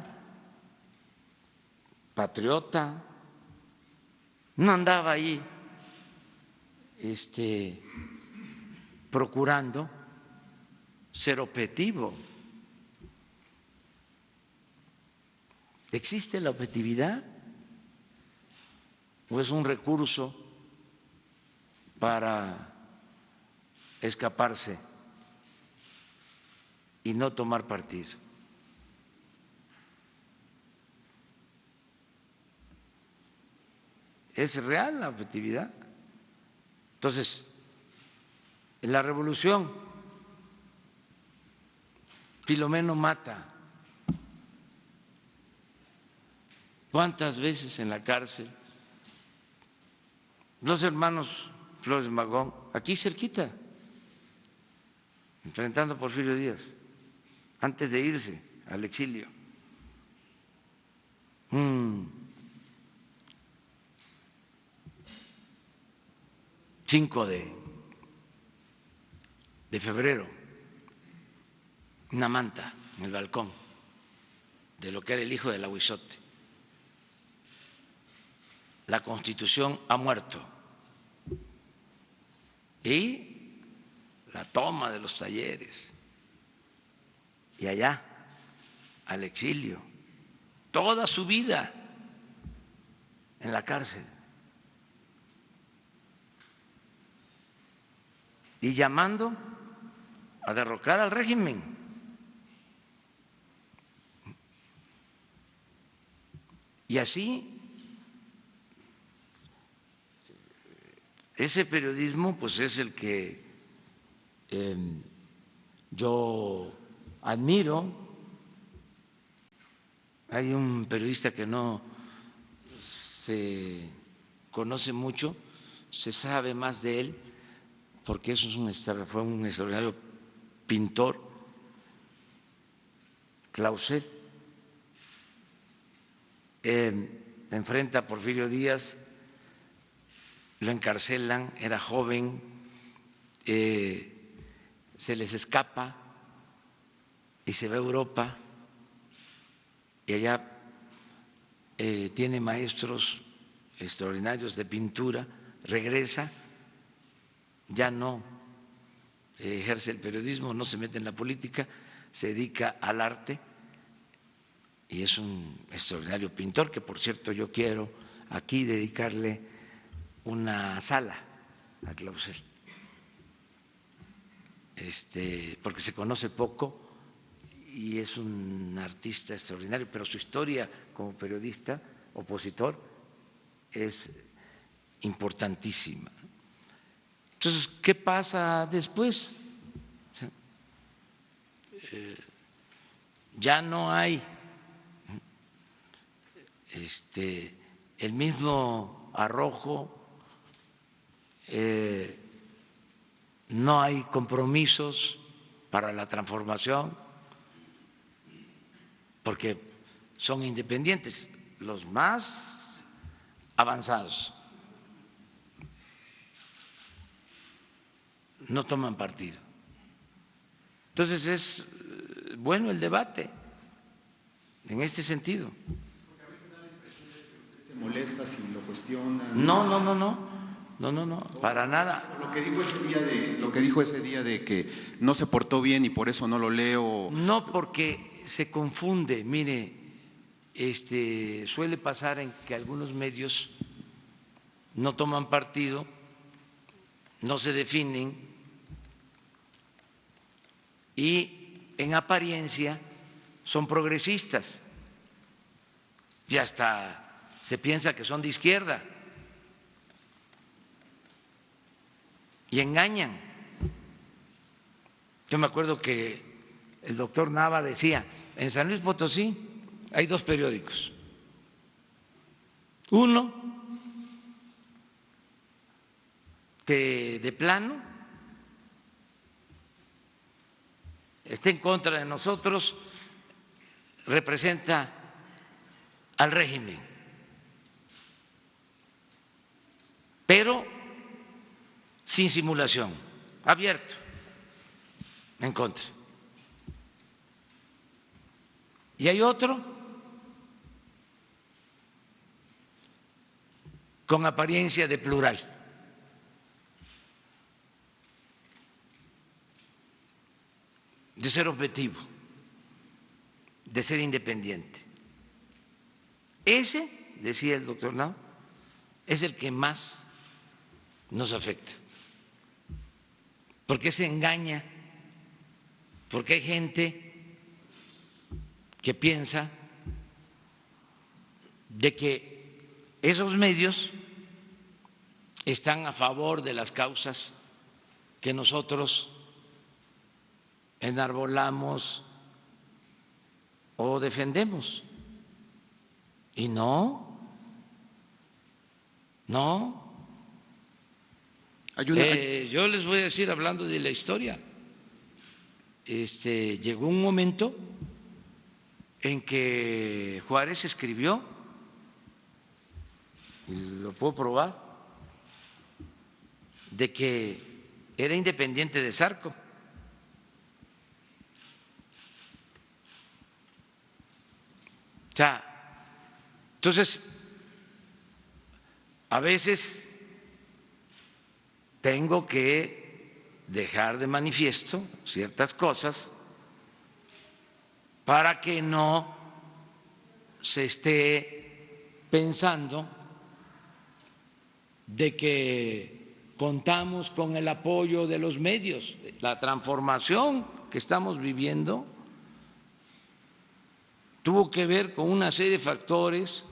patriota, no andaba ahí procurando ser objetivo. ¿Existe la objetividad o es un recurso para escaparse y no tomar partido? ¿Es real la objetividad? Entonces, en la Revolución, Filomeno mata. ¿Cuántas veces en la cárcel? Los hermanos Flores Magón, aquí cerquita, enfrentando a Porfirio Díaz, antes de irse al exilio. 5 de febrero, una manta en el balcón de lo que era el hijo del Ahuizote. La Constitución ha muerto. Y la toma de los talleres. Y allá, al exilio. Toda su vida en la cárcel. Y llamando a derrocar al régimen. Y así, ese periodismo pues es el que yo admiro. Hay un periodista que no se conoce mucho, se sabe más de él, porque eso fue un extraordinario pintor, Clausel. Enfrenta a Porfirio Díaz, lo encarcelan, era joven, se les escapa y se va a Europa y allá tiene maestros extraordinarios de pintura, regresa, ya no ejerce el periodismo, no se mete en la política, se dedica al arte y es un extraordinario pintor que, por cierto, yo quiero aquí dedicarle una sala a Clausel, porque se conoce poco y es un artista extraordinario, pero su historia como periodista opositor es importantísima. Entonces, ¿qué pasa después? ya no hay el mismo arrojo, no hay compromisos para la transformación, porque son independientes, los más avanzados no toman partido. Entonces es bueno el debate en este sentido. Porque a veces da la impresión de que usted se molesta si lo cuestiona. No, para nada. Lo que dijo ese día de que no se portó bien y por eso no lo leo. No, porque se confunde. Mire, suele pasar en que algunos medios no toman partido, no se definen y en apariencia son progresistas y hasta se piensa que son de izquierda y engañan. Yo me acuerdo que el doctor Nava decía, en San Luis Potosí hay 2 periódicos, uno que de plano está en contra de nosotros, representa al régimen, pero sin simulación, abierto, en contra. Y hay otro con apariencia de plural, de ser objetivo, de ser independiente. Ese, decía el doctor Nau, es el que más nos afecta, porque se engaña, porque hay gente que piensa de que esos medios están a favor de las causas que nosotros enarbolamos o defendemos. Y no. Yo les voy a decir, hablando de la historia, llegó un momento en que Juárez escribió, y lo puedo probar, de que era independiente de Zarco. O sea, entonces, a veces tengo que dejar de manifiesto ciertas cosas para que no se esté pensando de que contamos con el apoyo de los medios. La transformación que estamos viviendo tuvo que ver con una serie de factores,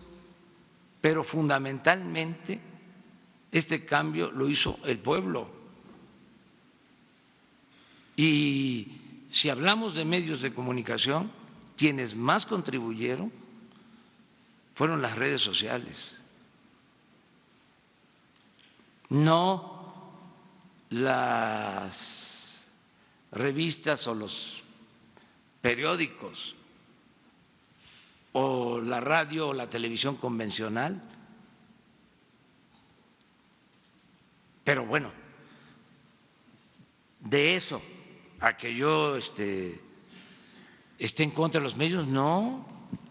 pero fundamentalmente este cambio lo hizo el pueblo. Y si hablamos de medios de comunicación, quienes más contribuyeron fueron las redes sociales, no las revistas o los periódicos o la radio o la televisión convencional. Pero bueno, de eso a que yo esté en contra de los medios, no.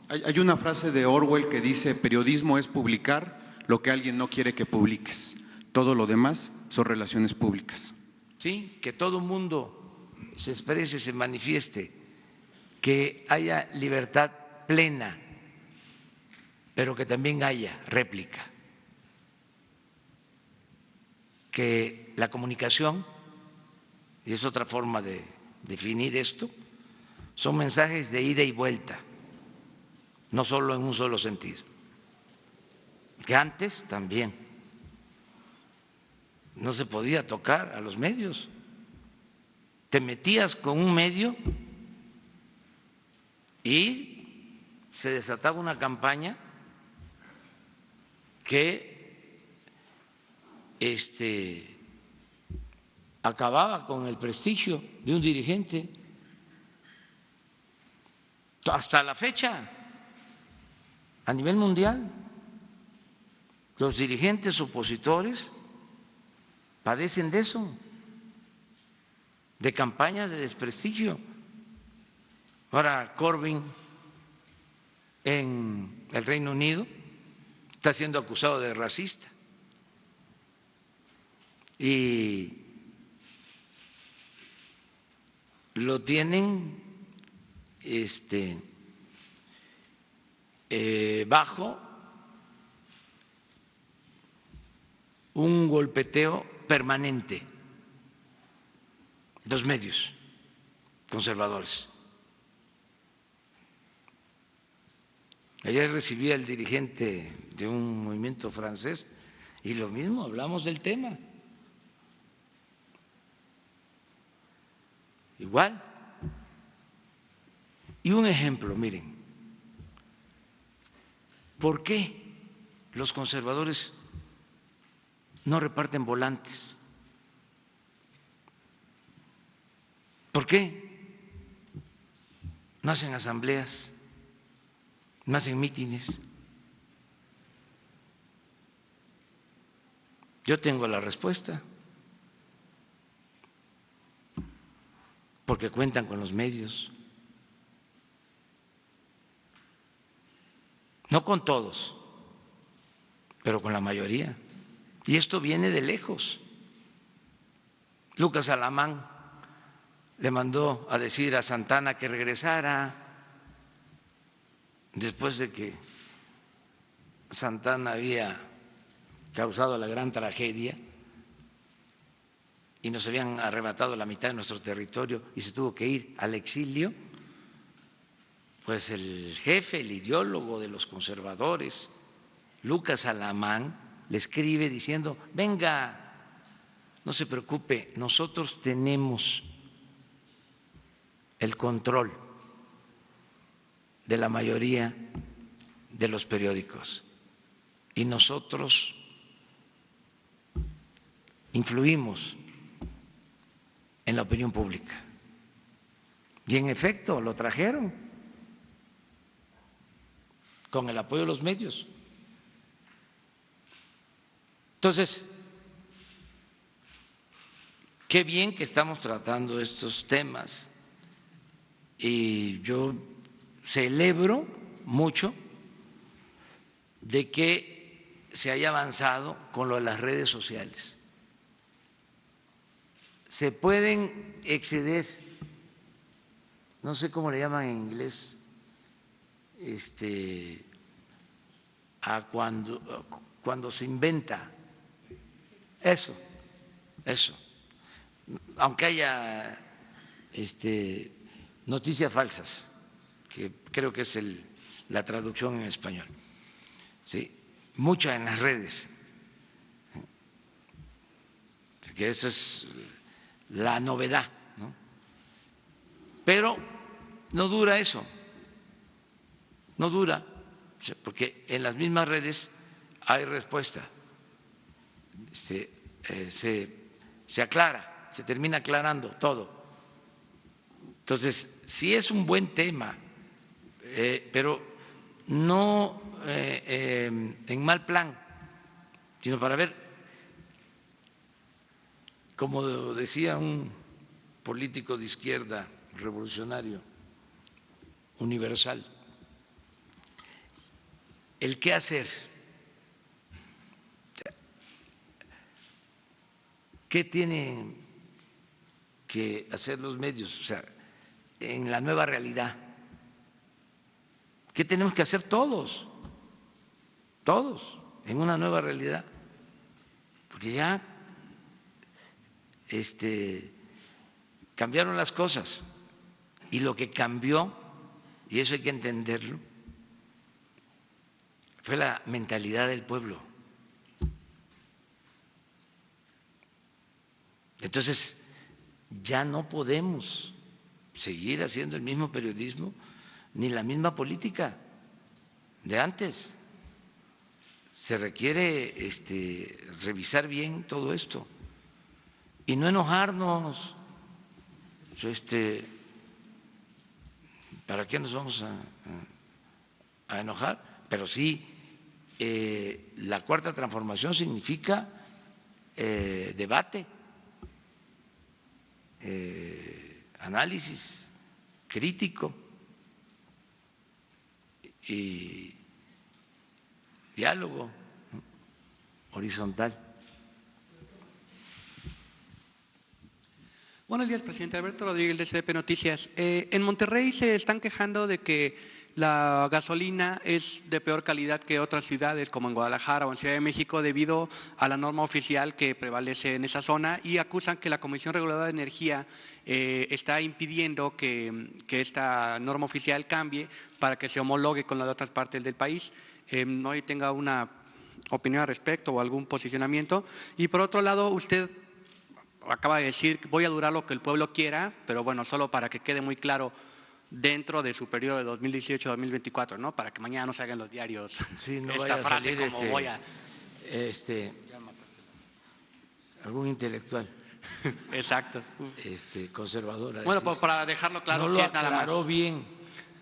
Hay una frase de Orwell que dice: periodismo es publicar lo que alguien no quiere que publiques, todo lo demás son relaciones públicas. Sí, que todo el mundo se exprese, se manifieste, que haya libertad plena, pero que también haya réplica, que la comunicación, y es otra forma de definir esto, son mensajes de ida y vuelta, no solo en un solo sentido, que antes también no se podía tocar a los medios. Te metías con un medio y se desataba una campaña que acababa con el prestigio de un dirigente. Hasta la fecha, a nivel mundial, los dirigentes opositores padecen de eso, de campañas de desprestigio. Ahora Corbyn en el Reino Unido está siendo acusado de racista y lo tienen bajo un golpeteo permanente de los medios conservadores. Ayer recibí al dirigente de un movimiento francés y lo mismo, hablamos del tema. Igual. Y un ejemplo, miren, ¿por qué los conservadores no reparten volantes? ¿Por qué no hacen asambleas, no hacen mítines? Yo tengo la respuesta. Porque cuentan con los medios. No con todos, pero con la mayoría. Y esto viene de lejos. Lucas Alamán le mandó a decir a Santana que regresara después de que Santana había causado la gran tragedia y nos habían arrebatado la mitad de nuestro territorio y se tuvo que ir al exilio. Pues el jefe, el ideólogo de los conservadores, Lucas Alamán, le escribe diciendo: venga, no se preocupe, nosotros tenemos el control de la mayoría de los periódicos y nosotros influimos en la opinión pública. Y en efecto lo trajeron con el apoyo de los medios. Entonces, qué bien que estamos tratando estos temas y yo celebro mucho de que se haya avanzado con lo de las redes sociales. Se pueden exceder, no sé cómo le llaman en inglés, a cuando se inventa eso, aunque haya noticias falsas, que creo que es la traducción en español, ¿sí? Muchas en las redes, porque eso es la novedad, ¿no? Pero no dura eso. No dura, porque en las mismas redes hay respuesta, se aclara, se termina aclarando todo. Entonces, sí es un buen tema, pero no en mal plan, sino para ver, como decía un político de izquierda revolucionario universal, el qué hacer, qué tienen que hacer los medios, o sea, en la nueva realidad, qué tenemos que hacer todos en una nueva realidad, porque ya cambiaron las cosas y lo que cambió, y eso hay que entenderlo, fue la mentalidad del pueblo. Entonces, ya no podemos seguir haciendo el mismo periodismo ni la misma política de antes. Se requiere revisar bien todo esto y no enojarnos. ¿Para qué nos vamos a enojar? Pero sí, la cuarta transformación significa debate, análisis crítico y diálogo horizontal. Buenos días, presidente. Alberto Rodríguez, de CDP Noticias. En Monterrey se están quejando de que la gasolina es de peor calidad que otras ciudades como en Guadalajara o en Ciudad de México debido a la norma oficial que prevalece en esa zona y acusan que la Comisión Reguladora de Energía está impidiendo que esta norma oficial cambie para que se homologue con la de otras partes del país. No tenga una opinión al respecto o algún posicionamiento. Y por otro lado, usted acaba de decir, voy a durar lo que el pueblo quiera, pero bueno, solo para que quede muy claro dentro de su periodo de 2018-2024, ¿no? Para que mañana no se hagan los diarios sí, no esta frase salir como voy a… algún intelectual Exacto. conservador. Bueno, pues para dejarlo claro, no sí lo es nada más. aclaró bien.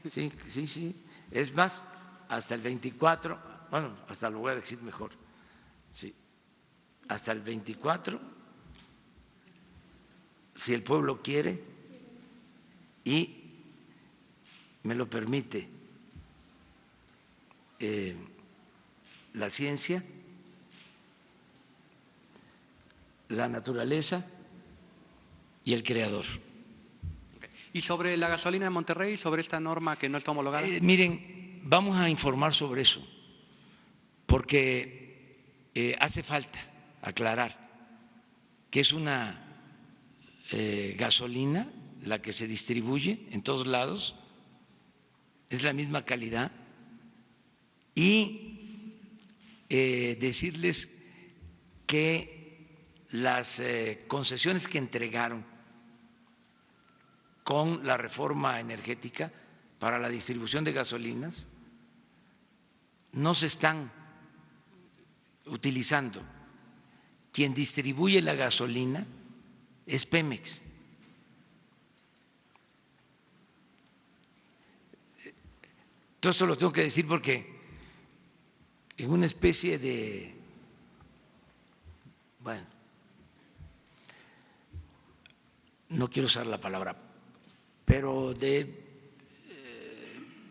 Sí. Es más, hasta el 24, bueno, hasta lo voy a decir mejor. Sí, hasta el 24, si el pueblo quiere y me lo permite la ciencia, la naturaleza y el creador. ¿Y sobre la gasolina en Monterrey, sobre esta norma que no está homologada? Miren, vamos a informar sobre eso, porque hace falta aclarar que es una gasolina la que se distribuye en todos lados, es la misma calidad, y decirles que las concesiones que entregaron con la reforma energética para la distribución de gasolinas no se están utilizando. Quien distribuye la gasolina es Pemex. Todo eso lo tengo que decir porque en una especie de, bueno, no quiero usar la palabra, pero de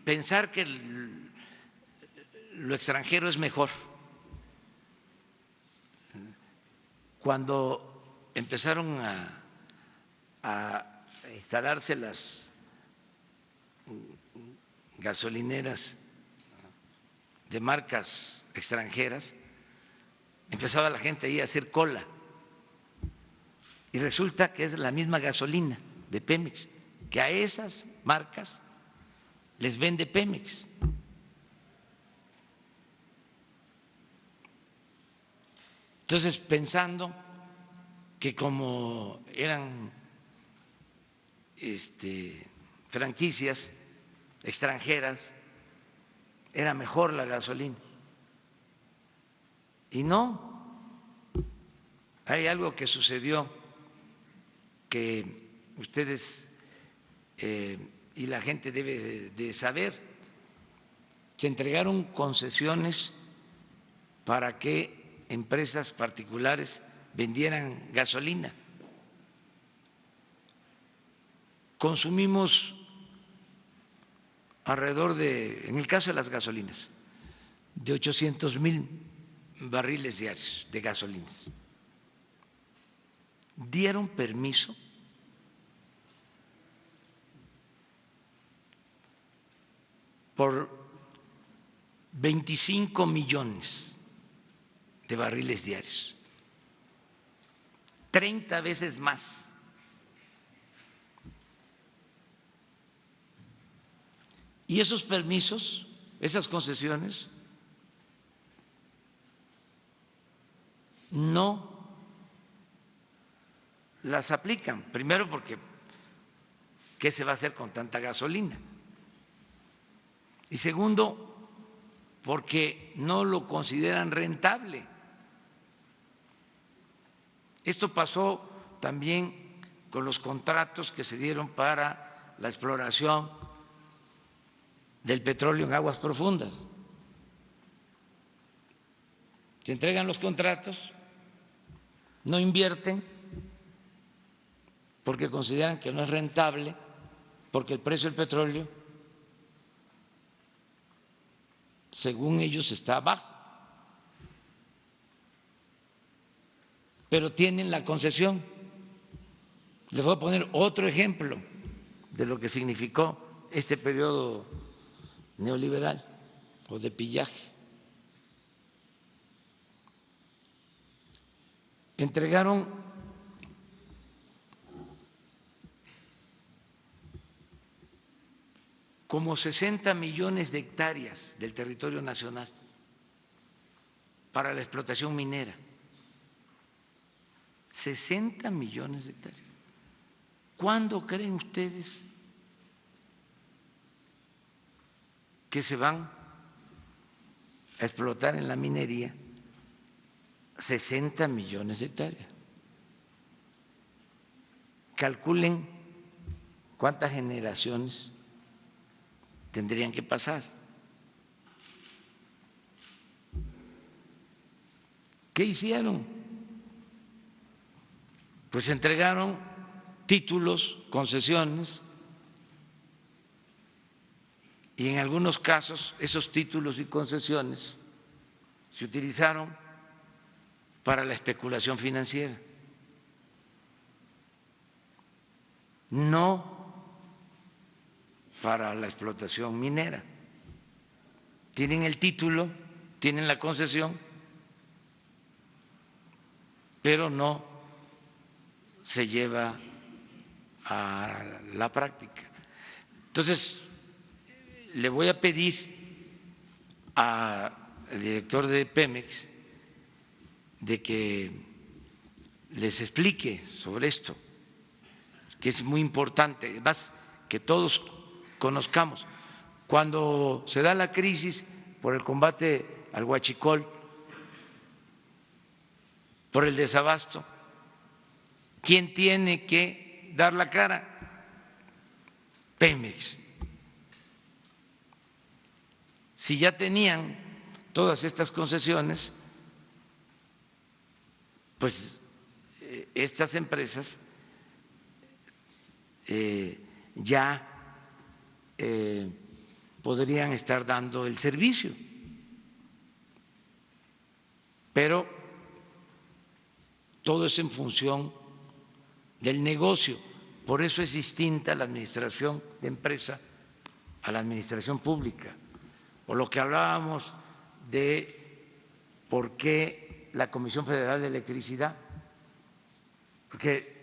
pensar que lo extranjero es mejor. Cuando empezaron a instalarse las gasolineras de marcas extranjeras, empezaba la gente ahí a hacer cola y resulta que es la misma gasolina de Pemex, que a esas marcas les vende Pemex. Entonces, pensando que como eran franquicias extranjeras, era mejor la gasolina. Y no, hay algo que sucedió que ustedes y la gente debe de saber. Se entregaron concesiones para que empresas particulares vendieran gasolina. Consumimos alrededor de, en el caso de las gasolinas, de 800,000 barriles diarios de gasolinas. Dieron permiso por 25 millones de barriles diarios, 30 veces más. Y esos permisos, esas concesiones, no las aplican. Primero porque, ¿qué se va a hacer con tanta gasolina? Y segundo, porque no lo consideran rentable. Esto pasó también con los contratos que se dieron para la exploración del petróleo en aguas profundas. Se entregan los contratos, no invierten porque consideran que no es rentable, porque el precio del petróleo, según ellos, está bajo. Pero tienen la concesión. Les voy a poner otro ejemplo de lo que significó este periodo neoliberal o de pillaje. Entregaron como 60 millones de hectáreas del territorio nacional para la explotación minera. 60 millones de hectáreas. ¿Cuándo creen ustedes que se van a explotar en la minería 60 millones de hectáreas? Calculen cuántas generaciones tendrían que pasar. ¿Qué hicieron? Pues entregaron títulos, concesiones, y en algunos casos esos títulos y concesiones se utilizaron para la especulación financiera, no para la explotación minera. Tienen el título, tienen la concesión, pero no se lleva a la práctica. Entonces, le voy a pedir al director de Pemex de que les explique sobre esto, que es muy importante, además que todos conozcamos. Cuando se da la crisis por el combate al huachicol, por el desabasto, ¿quién tiene que dar la cara? Pemex. Si ya tenían todas estas concesiones, pues estas empresas ya podrían estar dando el servicio, pero todo es en función del negocio. Por eso es distinta la administración de empresa a la administración pública. O lo que hablábamos de por qué la Comisión Federal de Electricidad, porque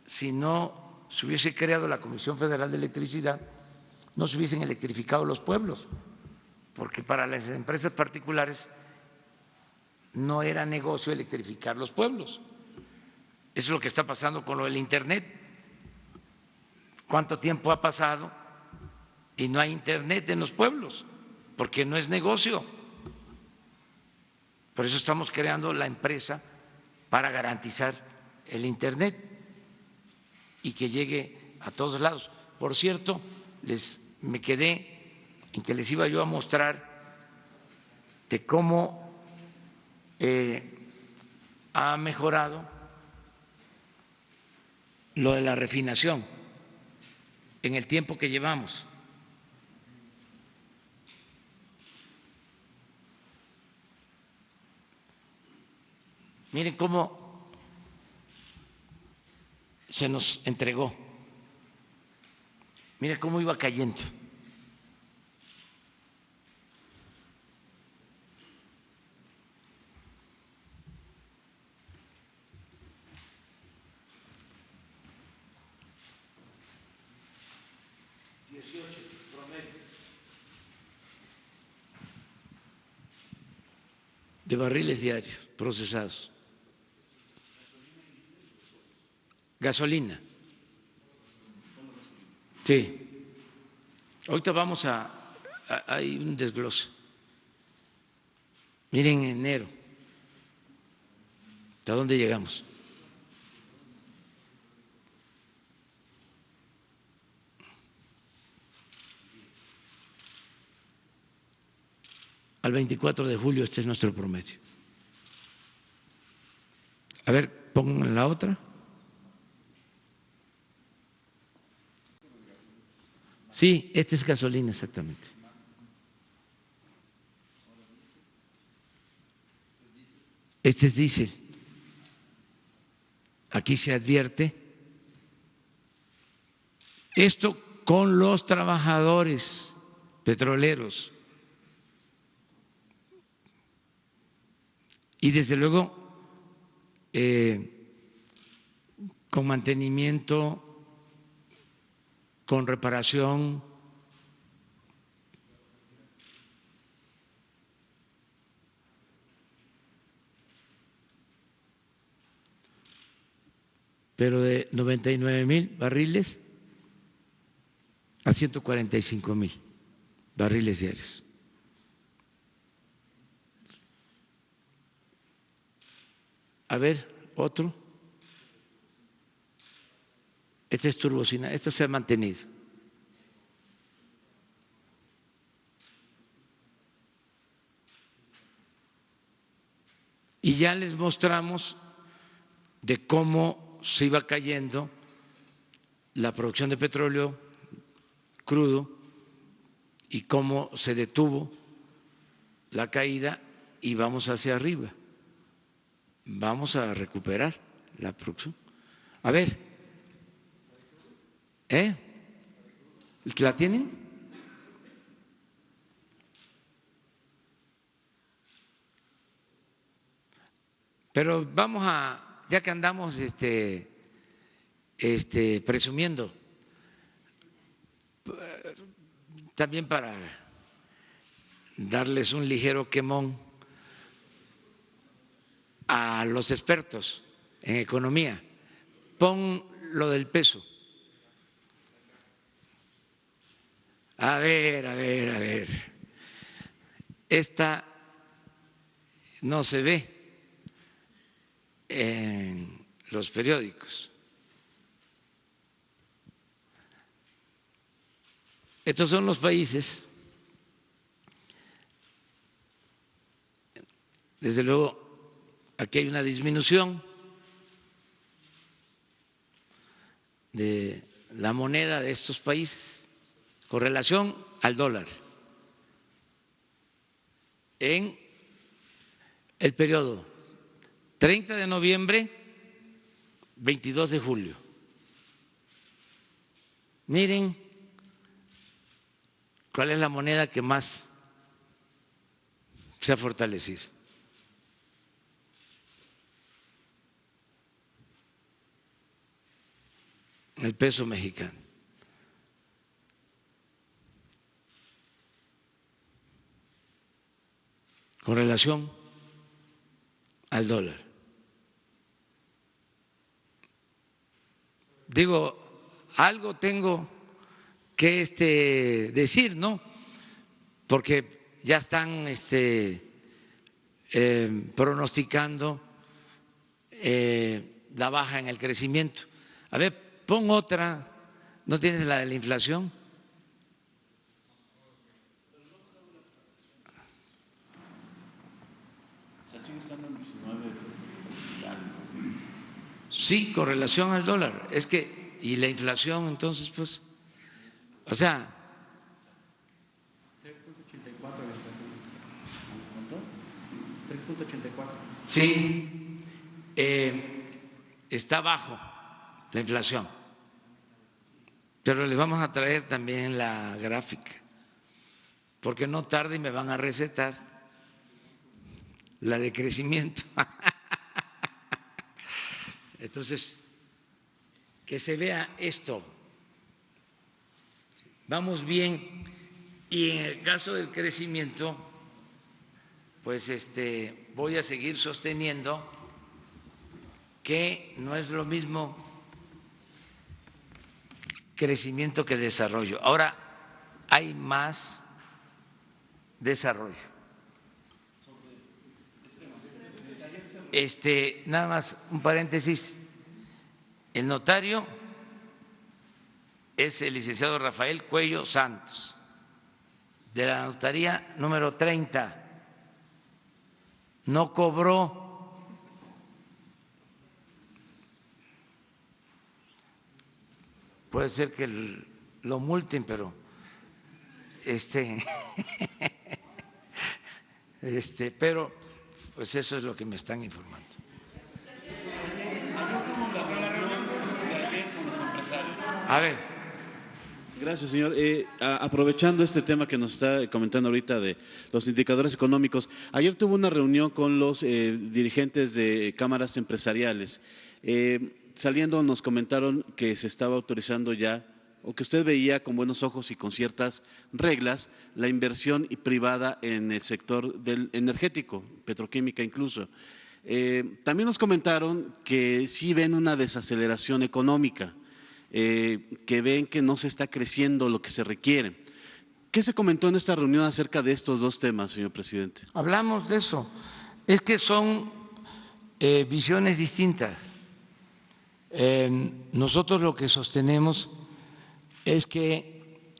si no se hubiese creado la Comisión Federal de Electricidad, no se hubiesen electrificado los pueblos, porque para las empresas particulares no era negocio electrificar los pueblos. Eso es lo que está pasando con lo del Internet. ¿Cuánto tiempo ha pasado y no hay Internet en los pueblos? Porque no es negocio. Por eso estamos creando la empresa para garantizar el Internet y que llegue a todos lados. Por cierto, me quedé en que les iba yo a mostrar de cómo ha mejorado lo de la refinación en el tiempo que llevamos. Miren cómo se nos entregó. Miren cómo iba cayendo. De barriles diarios procesados. Gasolina. Sí. Ahorita vamos a hay un desglose. Miren, en enero, ¿hasta dónde llegamos? Al 24 de julio este es nuestro promedio. A ver, pongan la otra. Sí, este es gasolina exactamente. Este es diésel. Aquí se advierte esto con los trabajadores petroleros. Y desde luego con mantenimiento, con reparación, pero de 99,000 barriles a 145,000 barriles diarios. A ver, otro. Este es turbocina, esto se ha mantenido. Y ya les mostramos de cómo se iba cayendo la producción de petróleo crudo y cómo se detuvo la caída y vamos hacia arriba. Vamos a recuperar la producción. A ver, ¿la tienen? Pero vamos a, ya que andamos presumiendo, también para darles un ligero quemón a los expertos en economía, pon lo del peso. A ver. Esta no se ve en los periódicos. Estos son los países, desde luego. Aquí hay una disminución de la moneda de estos países con relación al dólar en el periodo 30 de noviembre, 22 de julio. Miren cuál es la moneda que más se ha fortalecido. El peso mexicano. Con relación al dólar. Digo, algo tengo que decir, ¿no? Porque ya están pronosticando la baja en el crecimiento. A ver, pon otra, ¿no tienes la de la inflación? Sí, con relación al dólar. Es que, y la inflación, entonces, pues, o sea. 3.84. Sí, está bajo la inflación. Pero les vamos a traer también la gráfica, porque no tarde y me van a recetar la de crecimiento. Entonces, que se vea esto. Vamos bien, y en el caso del crecimiento, pues voy a seguir sosteniendo que no es lo mismo crecimiento que desarrollo. Ahora hay más desarrollo. Nada más un paréntesis. El notario es el licenciado Rafael Cuello Santos, de la notaría número 30. No cobró. Puede ser que lo multen, pero pero pues eso es lo que me están informando. A ver. Gracias, señor. Aprovechando este tema que nos está comentando ahorita de los indicadores económicos, ayer tuvo una reunión con los dirigentes de cámaras empresariales. Saliendo nos comentaron que se estaba autorizando ya, o que usted veía con buenos ojos y con ciertas reglas, la inversión privada en el sector del energético, petroquímica incluso. También nos comentaron que sí ven una desaceleración económica, que ven que no se está creciendo lo que se requiere. ¿Qué se comentó en esta reunión acerca de estos dos temas, señor presidente? Hablamos de eso. Es que son visiones distintas. Nosotros lo que sostenemos es que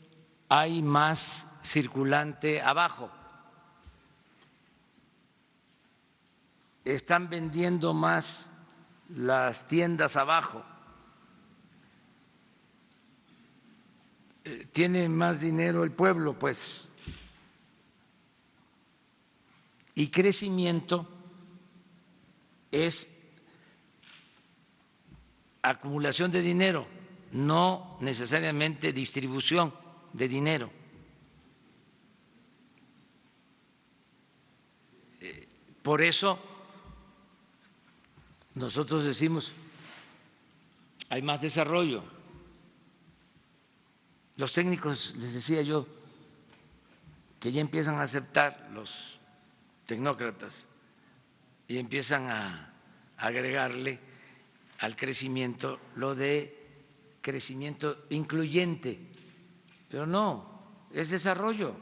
hay más circulante abajo. Están vendiendo más las tiendas abajo. Tiene más dinero el pueblo, pues. Y crecimiento es acumulación de dinero, no necesariamente distribución de dinero. Por eso nosotros decimos, hay más desarrollo. Los técnicos, les decía yo, que ya empiezan a aceptar, los tecnócratas, y empiezan a agregarle al crecimiento lo de crecimiento incluyente, pero no, es desarrollo.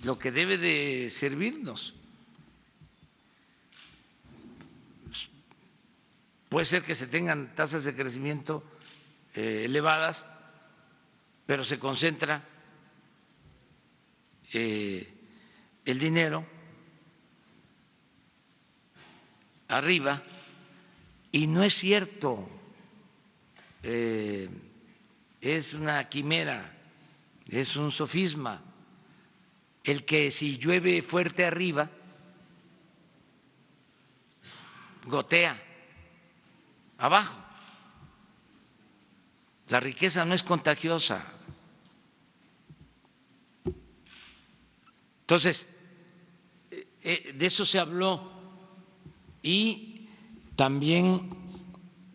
Lo que debe de servirnos. Puede ser que se tengan tasas de crecimiento elevadas, pero se concentra el dinero arriba, y no es cierto, es una quimera, es un sofisma el que si llueve fuerte arriba, gotea abajo. La riqueza no es contagiosa. Entonces, de eso se habló, y también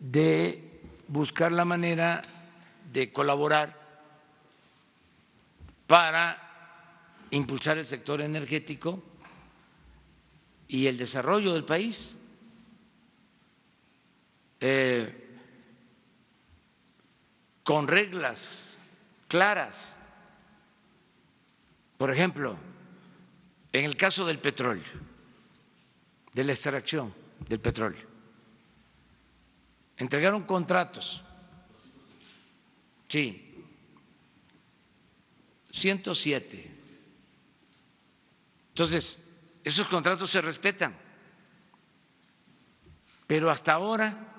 de buscar la manera de colaborar para impulsar el sector energético y el desarrollo del país. Con reglas claras. Por ejemplo, en el caso del petróleo, de la extracción del petróleo, entregaron contratos, sí, 107. Entonces, esos contratos se respetan, pero hasta ahora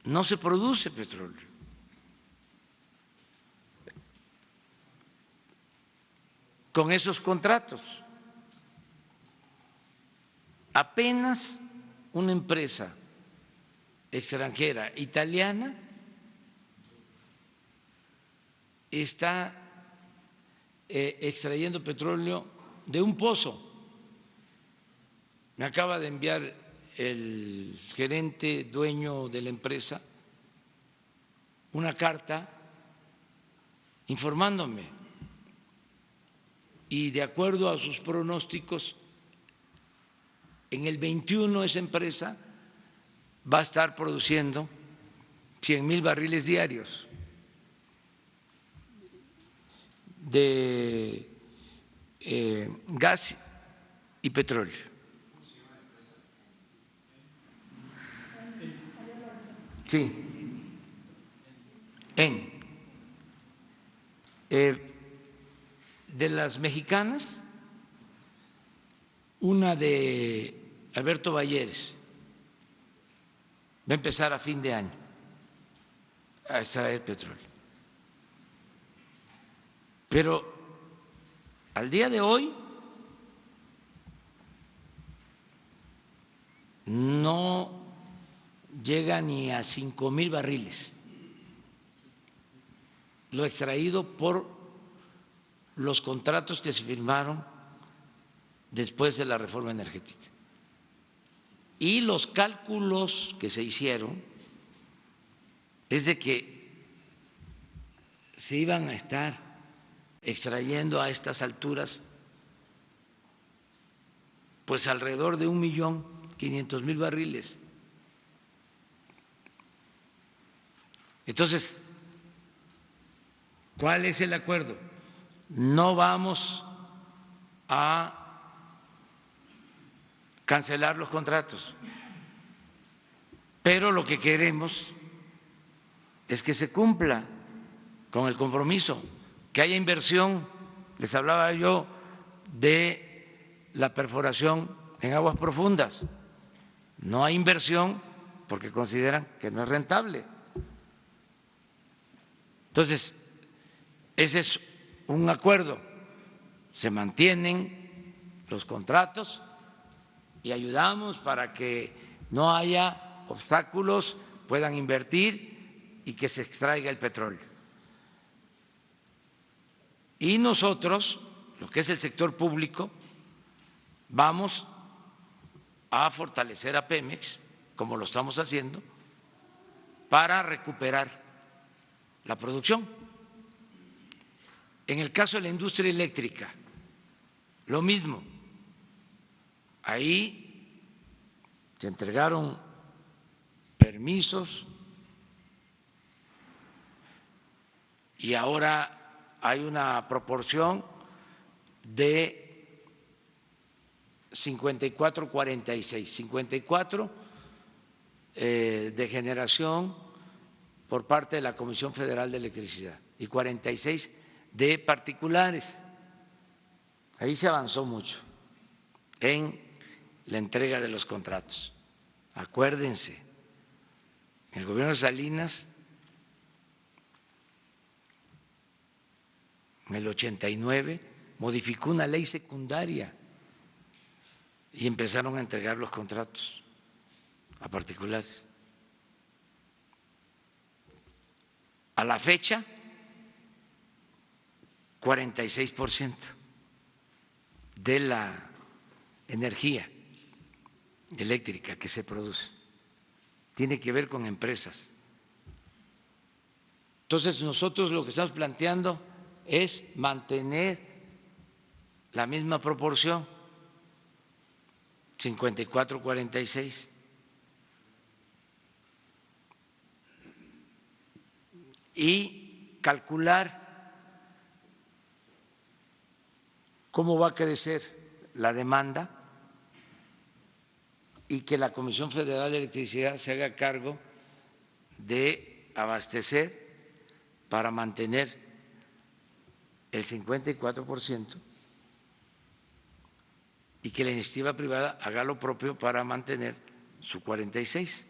no se produce petróleo. Con esos contratos, apenas una empresa extranjera italiana está extrayendo petróleo de un pozo. Me acaba de enviar el gerente dueño de la empresa una carta informándome, y de acuerdo a sus pronósticos, en el 21 esa empresa va a estar produciendo 100,000 barriles diarios. de gas y petróleo. Sí, de las mexicanas, una de Alberto Balleres va a empezar a fin de año a extraer petróleo. Pero al día de hoy no llega ni a 5,000 barriles lo extraído por los contratos que se firmaron después de la reforma energética. Y los cálculos que se hicieron es de que se iban a estar extrayendo a estas alturas pues alrededor de 1.500.000 barriles. Entonces, ¿cuál es el acuerdo? No vamos a cancelar los contratos, pero lo que queremos es que se cumpla con el compromiso, que haya inversión. Les hablaba yo de la perforación en aguas profundas. No hay inversión porque consideran que no es rentable. Entonces, ese es un acuerdo. Se mantienen los contratos y ayudamos para que no haya obstáculos, puedan invertir y que se extraiga el petróleo. Y nosotros, lo que es el sector público, vamos a fortalecer a Pemex, como lo estamos haciendo, para recuperar la producción. En el caso de la industria eléctrica, lo mismo. Ahí se entregaron permisos y ahora hay una proporción de 54-46, 54 de generación por parte de la Comisión Federal de Electricidad y 46 de particulares. Ahí se avanzó mucho en la entrega de los contratos. Acuérdense, el gobierno de Salinas en el 89 modificó una ley secundaria y empezaron a entregar los contratos a particulares. A la fecha, 46% de la energía eléctrica que se produce tiene que ver con empresas. Entonces, nosotros lo que estamos planteando es mantener la misma proporción, 54-46. Y calcular cómo va a crecer la demanda y que la Comisión Federal de Electricidad se haga cargo de abastecer para mantener el 54% y que la iniciativa privada haga lo propio para mantener su 46%.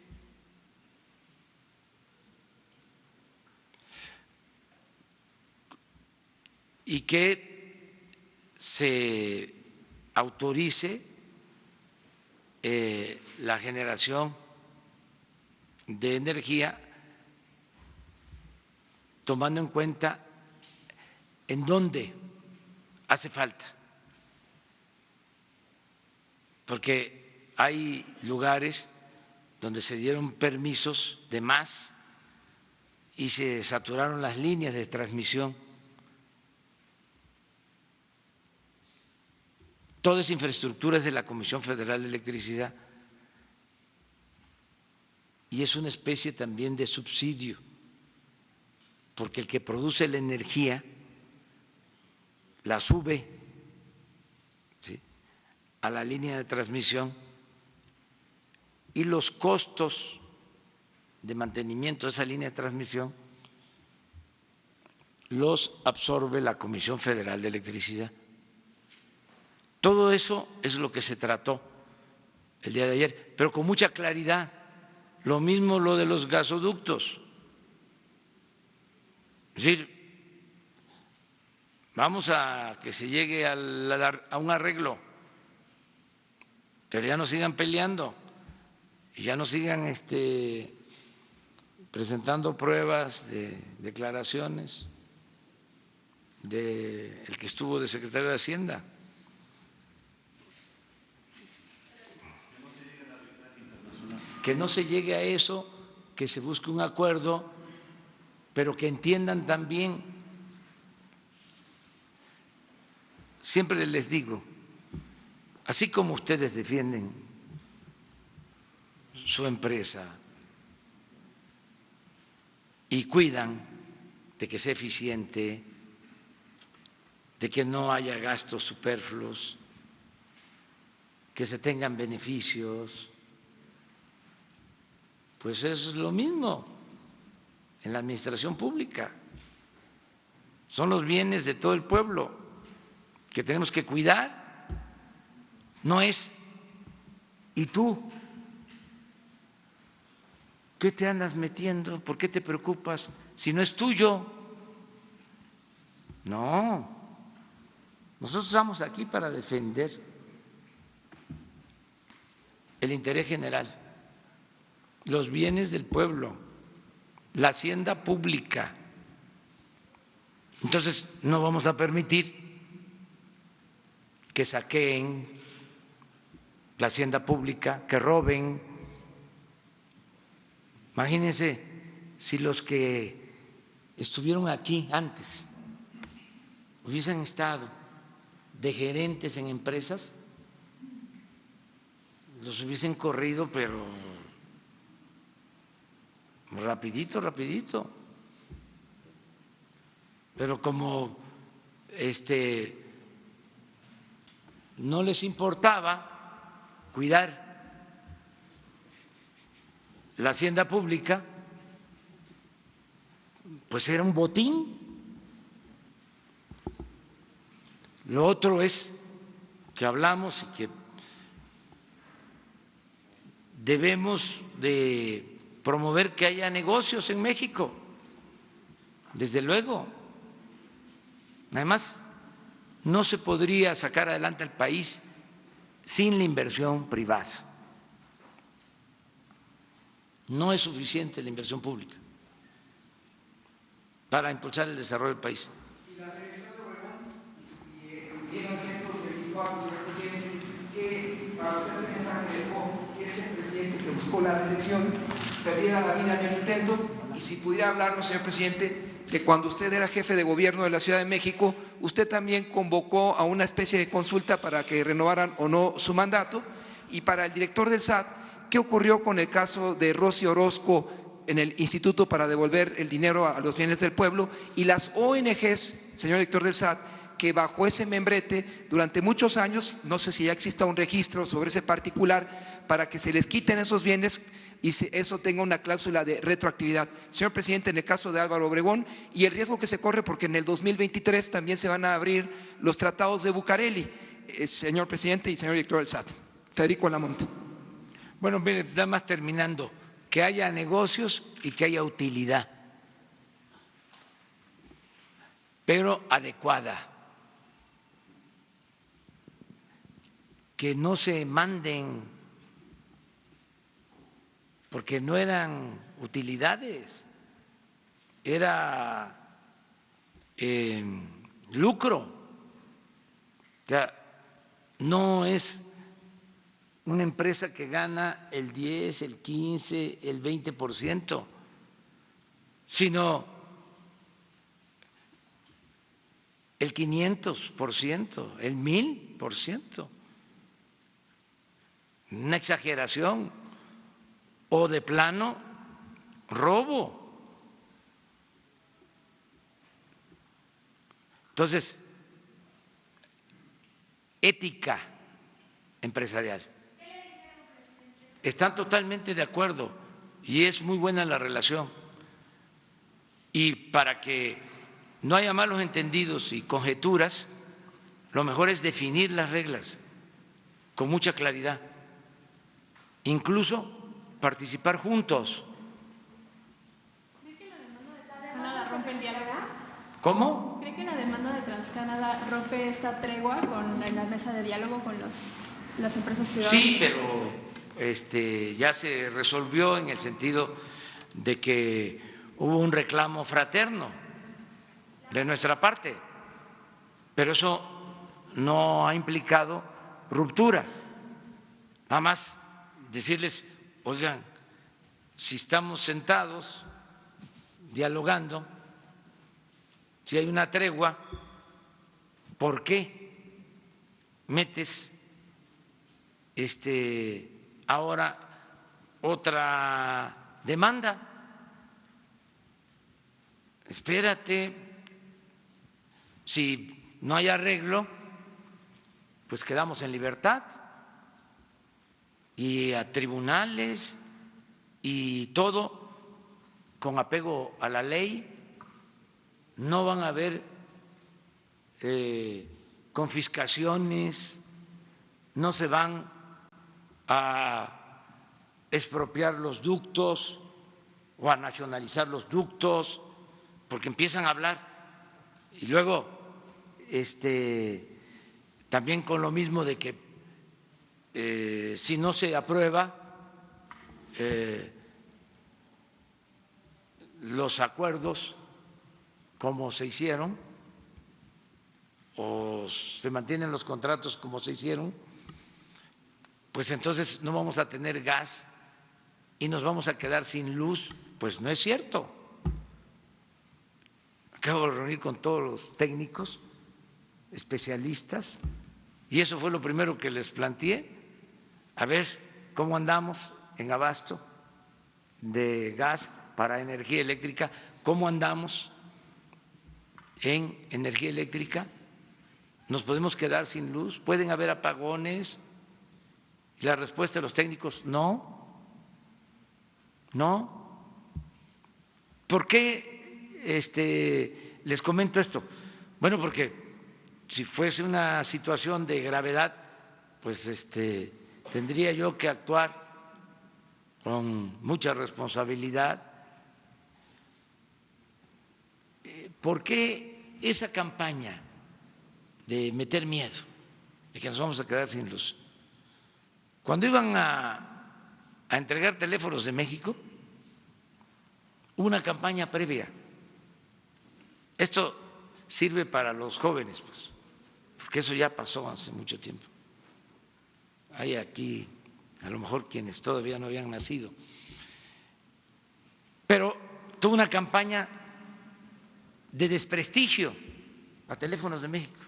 Y que se autorice la generación de energía tomando en cuenta en dónde hace falta, porque hay lugares donde se dieron permisos de más y se saturaron las líneas de transmisión. Toda esa infraestructura es de la Comisión Federal de Electricidad y es una especie también de subsidio, porque el que produce la energía la sube, ¿sí?, a la línea de transmisión y los costos de mantenimiento de esa línea de transmisión los absorbe la Comisión Federal de Electricidad. Todo eso es lo que se trató el día de ayer, pero con mucha claridad. Lo mismo lo de los gasoductos. Es decir, vamos a que se llegue a un arreglo, pero ya no sigan peleando y ya no sigan presentando pruebas de declaraciones del que estuvo de secretario de Hacienda. Que no se llegue a eso, que se busque un acuerdo, pero que entiendan también, siempre les digo, así como ustedes defienden su empresa y cuidan de que sea eficiente, de que no haya gastos superfluos, que se tengan beneficios, pues es lo mismo en la administración pública. Son los bienes de todo el pueblo que tenemos que cuidar. No es, ¿y tú qué te andas metiendo? ¿Por qué te preocupas si no es tuyo? No, nosotros estamos aquí para defender el interés general, los bienes del pueblo, la hacienda pública. Entonces no vamos a permitir que saqueen la hacienda pública, que roben. Imagínense si los que estuvieron aquí antes hubiesen estado de gerentes en empresas, los hubiesen corrido, pero rapidito, rapidito. Pero como no les importaba cuidar la hacienda pública, pues era un botín. Lo otro es que hablamos y que debemos de promover que haya negocios en México, desde luego. Además, no se podría sacar adelante el país sin la inversión privada. No es suficiente la inversión pública para impulsar el desarrollo del país. Y la reelección de Obregón, y en 1924, señor presidente, que para usted el mensaje dejó que ese presidente que buscó la reelección perdiera la vida en el intento, y si pudiera hablarnos, señor presidente, de cuando usted era jefe de gobierno de la Ciudad de México, usted también convocó a una especie de consulta para que renovaran o no su mandato, y para el director del SAT, ¿qué ocurrió con el caso de Rosy Orozco en el Instituto para devolver el dinero a los bienes del pueblo, y las ONGs, señor director del SAT, que bajo ese membrete durante muchos años, no sé si ya exista un registro sobre ese particular, para que se les quiten esos bienes y eso tenga una cláusula de retroactividad? Señor presidente, en el caso de Álvaro Obregón, y el riesgo que se corre porque en el 2023 también se van a abrir los tratados de Bucareli, señor presidente y señor director del SAT. Federico Lamonte. Bueno, mire, nada más terminando, que haya negocios y que haya utilidad, pero adecuada, que no se manden porque no eran utilidades, era lucro. O sea, no es una empresa que gana el 10, el 15, el 20%, sino el 500%, el 1000%. Una exageración. O de plano, robo. Entonces, ética empresarial. Están totalmente de acuerdo y es muy buena la relación. Y para que no haya malos entendidos y conjeturas, lo mejor es definir las reglas con mucha claridad, incluso participar juntos. ¿Cree que la demanda de TransCanada rompe el diálogo? ¿Cómo? ¿Cree que la demanda de TransCanada rompe esta tregua con la mesa de diálogo con las empresas privadas? Sí, pero ya se resolvió en el sentido de que hubo un reclamo fraterno de nuestra parte, pero eso no ha implicado ruptura. Nada más decirles, oigan, si estamos sentados dialogando, si hay una tregua, ¿por qué metes ahora otra demanda? Espérate, si no hay arreglo, pues quedamos en libertad y a tribunales y todo con apego a la ley. No van a haber confiscaciones, no se van a expropiar los ductos o a nacionalizar los ductos, porque empiezan a hablar y luego también con lo mismo de que si no se aprueba los acuerdos como se hicieron o se mantienen los contratos como se hicieron, pues entonces no vamos a tener gas y nos vamos a quedar sin luz. Pues no es cierto. Acabo de reunir con todos los técnicos, especialistas, y eso fue lo primero que les planteé, a ver cómo andamos en abasto de gas para energía eléctrica, cómo andamos en energía eléctrica, nos podemos quedar sin luz, pueden haber apagones. Y la respuesta de los técnicos, no. ¿Por qué les comento esto? Bueno, porque si fuese una situación de gravedad, pues tendría yo que actuar con mucha responsabilidad. ¿Por qué esa campaña de meter miedo de que nos vamos a quedar sin luz? Cuando iban a entregar teléfonos de México, hubo una campaña previa. Esto sirve para los jóvenes, pues, porque eso ya pasó hace mucho tiempo. Hay aquí a lo mejor quienes todavía no habían nacido, pero tuvo una campaña de desprestigio a Teléfonos de México,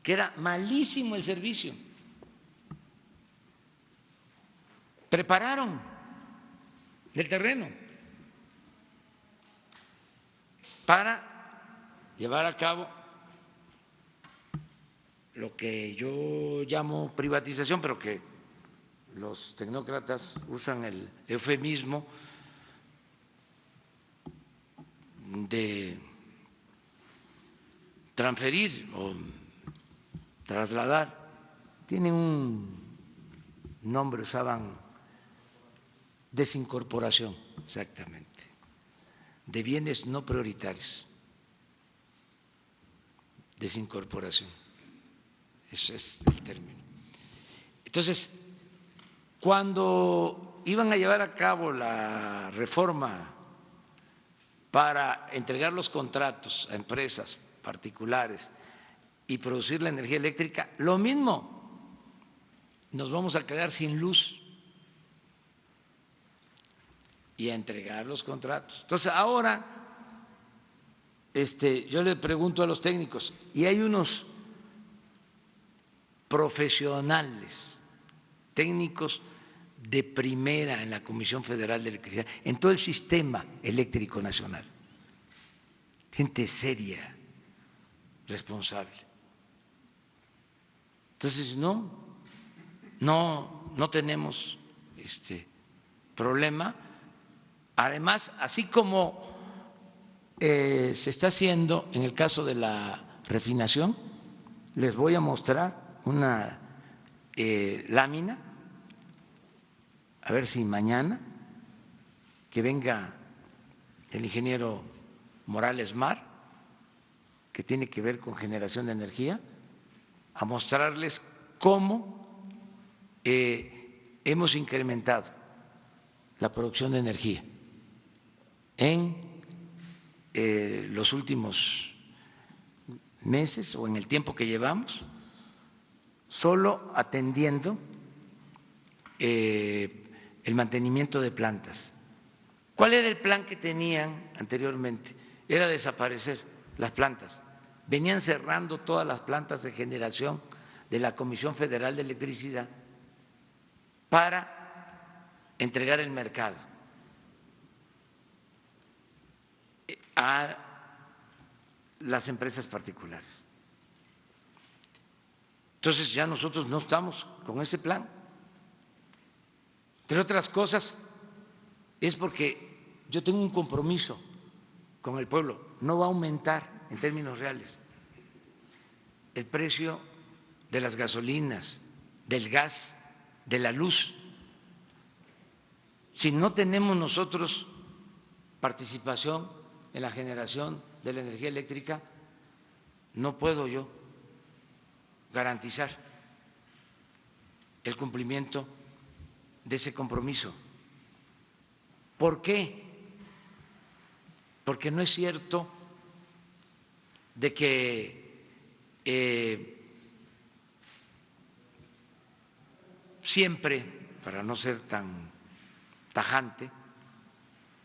que era malísimo el servicio. Prepararon el terreno para llevar a cabo lo que yo llamo privatización, pero que los tecnócratas usan el eufemismo de transferir o trasladar. Tienen un nombre, usaban desincorporación, exactamente, de bienes no prioritarios, desincorporación, eso es el término. Entonces, cuando iban a llevar a cabo la reforma para entregar los contratos a empresas particulares y producir la energía eléctrica, lo mismo, nos vamos a quedar sin luz y a entregar los contratos. Entonces, ahora yo le pregunto a los técnicos, y hay unos profesionales, técnicos de primera en la Comisión Federal de Electricidad, en todo el sistema eléctrico nacional, gente seria, responsable. Entonces, no tenemos problema. Además, así como se está haciendo en el caso de la refinación, les voy a mostrar una lámina, a ver si mañana que venga el ingeniero Morales Mar, que tiene que ver con generación de energía, a mostrarles cómo hemos incrementado la producción de energía en los últimos meses o en el tiempo que llevamos, solo atendiendo el mantenimiento de plantas. ¿Cuál era el plan que tenían anteriormente? Era desaparecer las plantas. Venían cerrando todas las plantas de generación de la Comisión Federal de Electricidad para entregar el mercado a las empresas particulares. Entonces ya nosotros no estamos con ese plan. Entre otras cosas, es porque yo tengo un compromiso con el pueblo. No va a aumentar en términos reales el precio de las gasolinas, del gas, de la luz. Si no tenemos nosotros participación en la generación de la energía eléctrica, no puedo yo garantizar el cumplimiento de ese compromiso. ¿Por qué? Porque no es cierto de que siempre, para no ser tan tajante,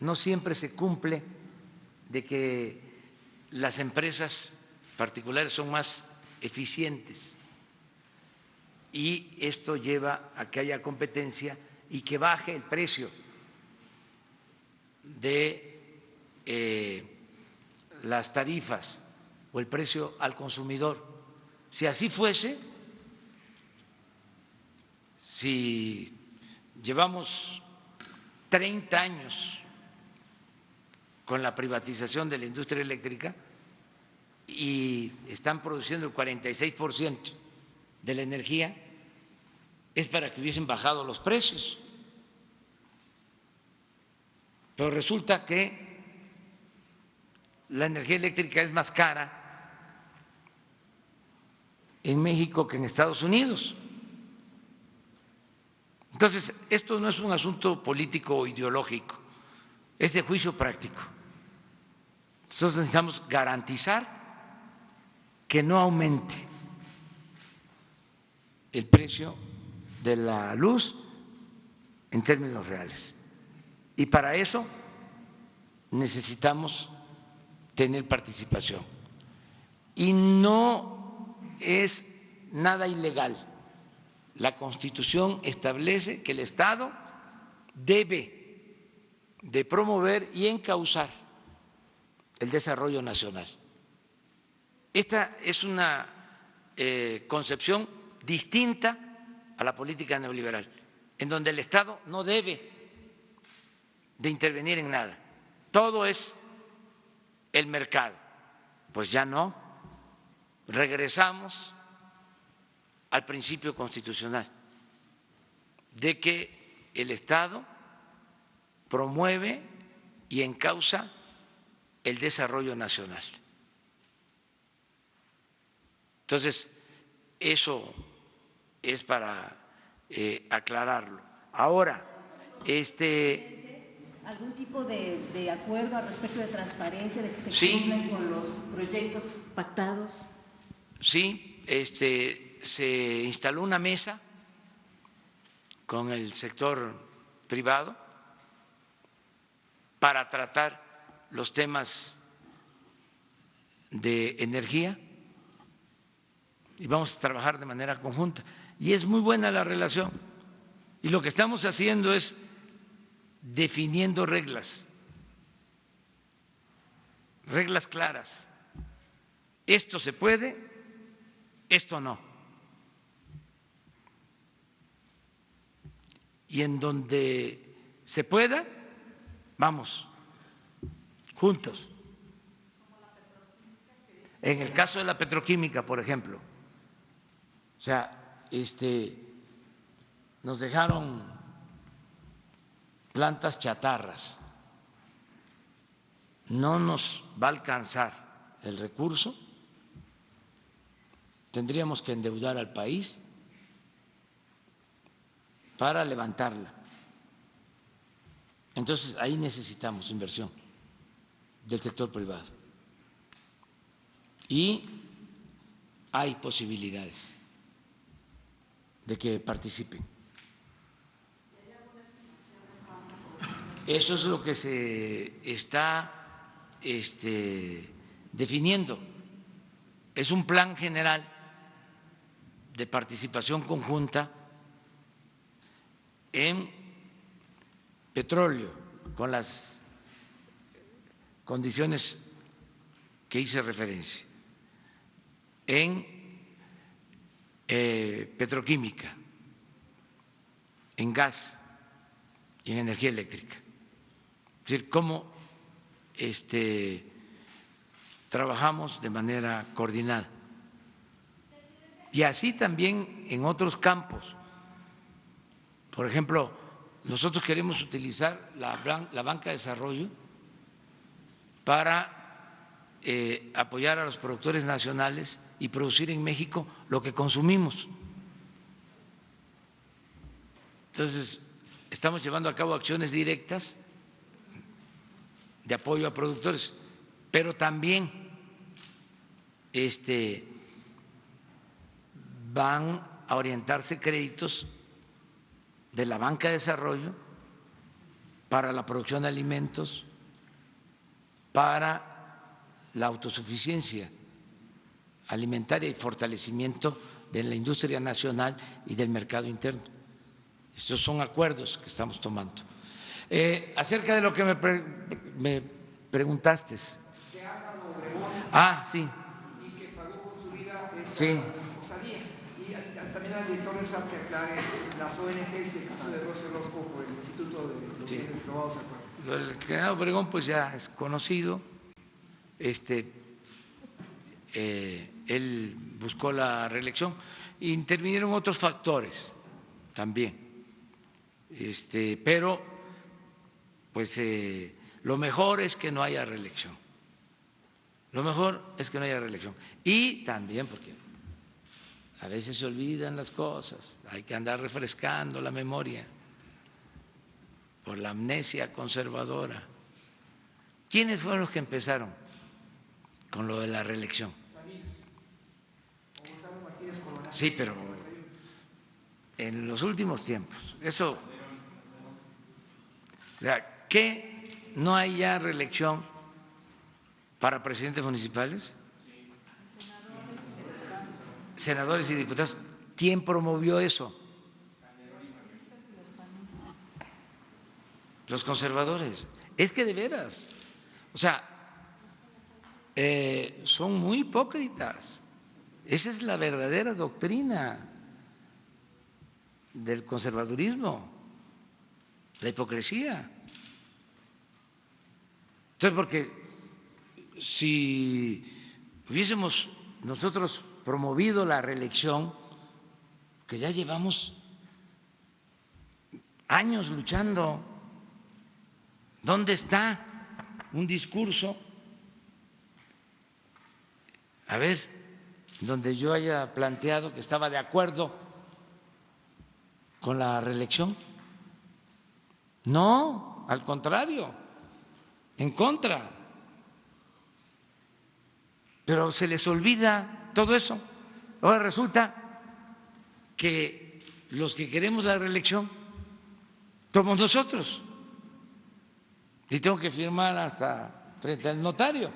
no siempre se cumple de que las empresas particulares son más eficientes y esto lleva a que haya competencia y que baje el precio de las tarifas o el precio al consumidor. Si así fuese, si llevamos 30 años con la privatización de la industria eléctrica y están produciendo el 46% de la energía, es para que hubiesen bajado los precios. Pero resulta que la energía eléctrica es más cara en México que en Estados Unidos. Entonces, esto no es un asunto político o ideológico, es de juicio práctico. Nosotros necesitamos garantizar que no aumente el precio de la luz en términos reales. Y para eso necesitamos tener participación. Y no es nada ilegal. La Constitución establece que el Estado debe de promover y encauzar el desarrollo nacional. Esta es una concepción distinta a la política neoliberal, en donde el Estado no debe de intervenir en nada. Todo es el mercado. Pues ya no. Regresamos al principio constitucional de que el Estado promueve y encauza el desarrollo nacional. Entonces, eso es para aclararlo. Ahora, ¿algún tipo de acuerdo al respecto de transparencia, de que se sí, cumplan con los proyectos pactados? Sí, se instaló una mesa con el sector privado para tratar los temas de energía y vamos a trabajar de manera conjunta. Y es muy buena la relación. Y lo que estamos haciendo es definiendo reglas claras. Esto se puede, esto no. y en donde se pueda, vamos, juntos. En el caso de la petroquímica, por ejemplo, o sea, nos dejaron plantas chatarras, no nos va a alcanzar el recurso, tendríamos que endeudar al país para levantarla. Entonces, ahí necesitamos inversión del sector privado. Y hay posibilidades de que participen. Eso es lo que se está definiendo. Es un plan general de participación conjunta en petróleo, con las condiciones que hice referencia, en petroquímica, en gas y en energía eléctrica. Es decir, cómo trabajamos de manera coordinada. Y así también en otros campos. Por ejemplo, nosotros queremos utilizar la banca de desarrollo para apoyar a los productores nacionales y producir en México lo que consumimos. Entonces, estamos llevando a cabo acciones directas de apoyo a productores, pero también van a orientarse créditos de la banca de desarrollo para la producción de alimentos, para la autosuficiencia alimentaria y fortalecimiento de la industria nacional y del mercado interno. Estos son acuerdos que estamos tomando. Acerca de lo que me preguntaste. Sí. Y que pagó con su vida sí. osadía. Y también al director del SAT que aclare las ONGs, el caso de Rocío Orozco por el Instituto de los Bienes Robados. El general Obregón pues ya es conocido. Él buscó la reelección. Intervinieron otros factores también. Pero pues lo mejor es que no haya reelección. Lo mejor es que no haya reelección. Y también porque a veces se olvidan las cosas, hay que andar refrescando la memoria por la amnesia conservadora. ¿Quiénes fueron los que empezaron con lo de la reelección? Sí, pero en los últimos tiempos, eso, o sea, ¿qué no hay ya reelección para presidentes municipales? Senadores y diputados. ¿Quién promovió eso? Los conservadores. Es que de veras, o sea, son muy hipócritas. Esa es la verdadera doctrina del conservadurismo, la hipocresía. Entonces, porque si hubiésemos nosotros promovido la reelección, que ya llevamos años luchando, ¿dónde está un discurso? A ver, donde yo haya planteado que estaba de acuerdo con la reelección. No, al contrario, en contra. Pero se les olvida todo eso. Ahora resulta que los que queremos la reelección somos nosotros. Y tengo que firmar hasta frente al notario.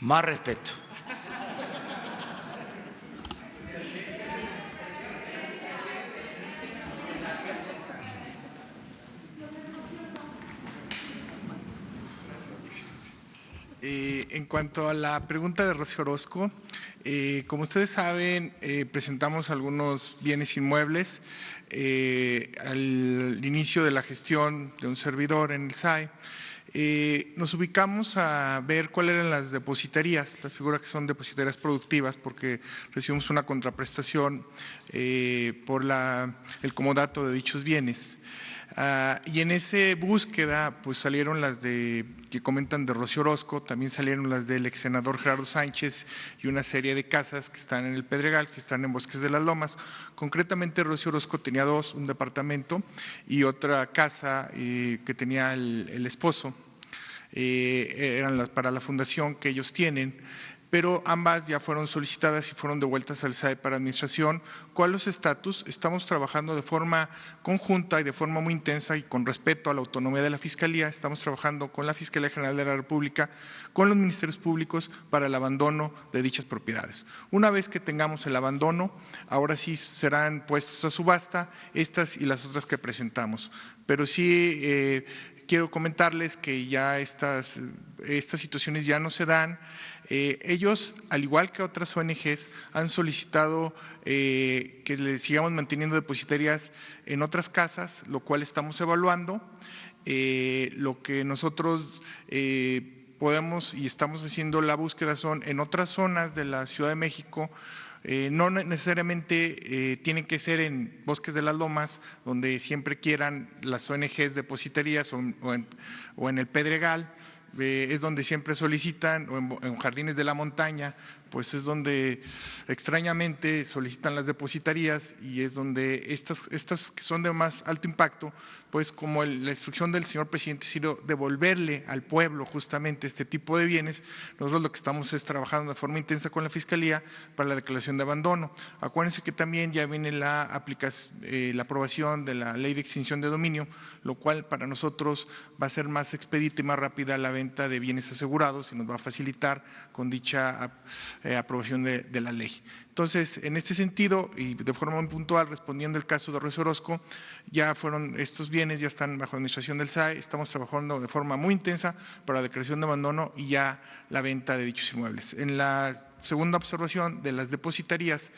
Más respeto. En cuanto a la pregunta de Rocío Orozco, Como ustedes saben, presentamos algunos bienes inmuebles al inicio de la gestión de un servidor en el SAE. Nos ubicamos a ver cuáles eran las depositarías, las figuras que son depositarías productivas, porque recibimos una contraprestación por el comodato de dichos bienes. Y en esa búsqueda pues salieron las que comentan de Rocío Orozco, también salieron las del ex senador Gerardo Sánchez y una serie de casas que están en el Pedregal, que están en Bosques de las Lomas. Concretamente Rocío Orozco tenía dos, un departamento y otra casa que tenía el esposo, eran para la fundación que ellos tienen, pero ambas ya fueron solicitadas y fueron devueltas al SAE para administración. ¿Cuál es su estatus? Estamos trabajando de forma conjunta y de forma muy intensa y con respeto a la autonomía de la Fiscalía. Estamos trabajando con la Fiscalía General de la República, con los ministerios públicos para el abandono de dichas propiedades. Una vez que tengamos el abandono, ahora sí serán puestos a subasta estas y las otras que presentamos. Pero sí quiero comentarles que ya estas situaciones ya no se dan. Ellos, al igual que otras ONGs, han solicitado que les sigamos manteniendo depositarias en otras casas, lo cual estamos evaluando. Lo que nosotros podemos y estamos haciendo la búsqueda son en otras zonas de la Ciudad de México. No necesariamente tienen que ser en Bosques de las Lomas, donde siempre quieran las ONGs depositarías o en el Pedregal. Es donde siempre solicitan, o en Jardines de la Montaña, pues es donde extrañamente solicitan las depositarías y es donde estas que son de más alto impacto, pues como la instrucción del señor presidente ha sido devolverle al pueblo justamente este tipo de bienes, nosotros lo que estamos es trabajando de forma intensa con la Fiscalía para la declaración de abandono. Acuérdense que también ya viene la aprobación de la Ley de Extinción de Dominio, lo cual para nosotros va a ser más expedita y más rápida la venta de bienes asegurados y nos va a facilitar con dicha aprobación de la ley. Entonces, en este sentido y de forma muy puntual, respondiendo al caso de Rocío Orozco, ya fueron estos bienes, ya están bajo administración del SAE, estamos trabajando de forma muy intensa para la declaración de abandono y ya la venta de dichos inmuebles. En la segunda observación de las depositarías,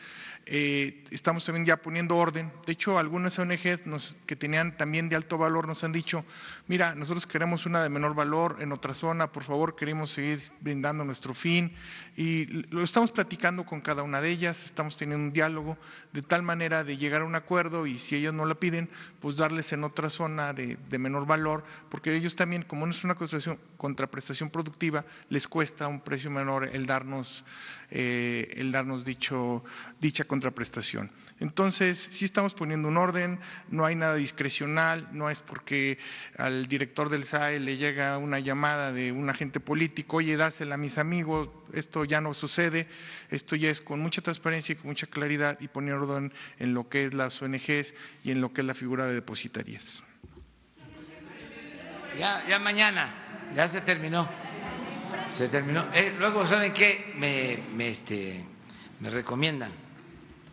estamos también ya poniendo orden. De hecho, algunas ONGs que tenían también de alto valor nos han dicho, mira, nosotros queremos una de menor valor en otra zona, por favor, queremos seguir brindando nuestro fin y lo estamos platicando con cada una de ellas, estamos teniendo un diálogo de tal manera de llegar a un acuerdo y si ellos no la piden, pues darles en otra zona de menor valor, porque ellos también, como no es una contraprestación productiva, les cuesta un precio menor el darnos dicha contraprestación. Entonces, sí estamos poniendo un orden, no hay nada discrecional, no es porque al director del SAE le llega una llamada de un agente político, oye, dásela a mis amigos, esto ya no sucede, esto ya es con mucha transparencia y con mucha claridad y poner orden en lo que es las ONGs y en lo que es la figura de depositarías. Ya mañana, ya se terminó. Se terminó. Luego, ¿saben qué? Me recomiendan,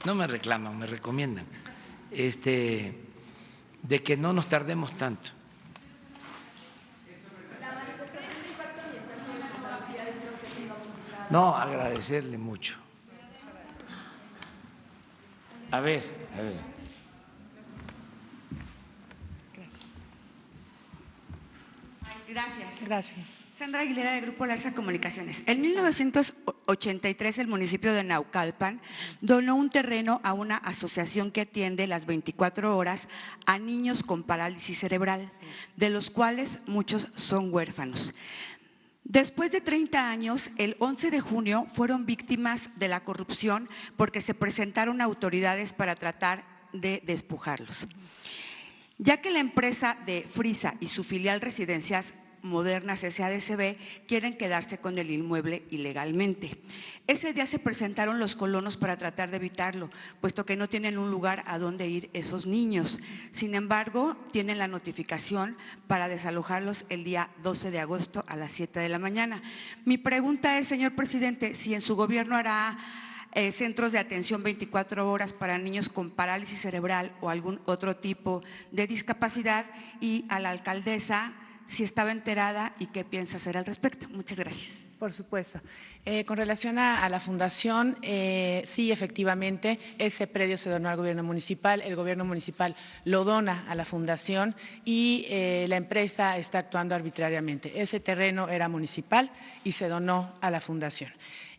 no me reclaman, me recomiendan, de que no nos tardemos tanto. No, agradecerle mucho. A ver. Gracias. Sandra Aguilera, de Grupo Larsa Comunicaciones. En 1983 el municipio de Naucalpan donó un terreno a una asociación que atiende las 24 horas a niños con parálisis cerebral, de los cuales muchos son huérfanos. Después de 30 años, el 11 de junio fueron víctimas de la corrupción porque se presentaron autoridades para tratar de despojarlos. Ya que la empresa de Frisa y su filial Residencias Modernas SADCB quieren quedarse con el inmueble ilegalmente. Ese día se presentaron los colonos para tratar de evitarlo, puesto que no tienen un lugar a donde ir esos niños. Sin embargo, tienen la notificación para desalojarlos el día 12 de agosto a las 7 de la mañana. Mi pregunta es, señor presidente, si en su gobierno hará centros de atención 24 horas para niños con parálisis cerebral o algún otro tipo de discapacidad, y a la alcaldesa si estaba enterada y qué piensa hacer al respecto. Muchas gracias. Por supuesto. Con relación a la fundación, sí, efectivamente, ese predio se donó al gobierno municipal, el gobierno municipal lo dona a la fundación y la empresa está actuando arbitrariamente. Ese terreno era municipal y se donó a la fundación.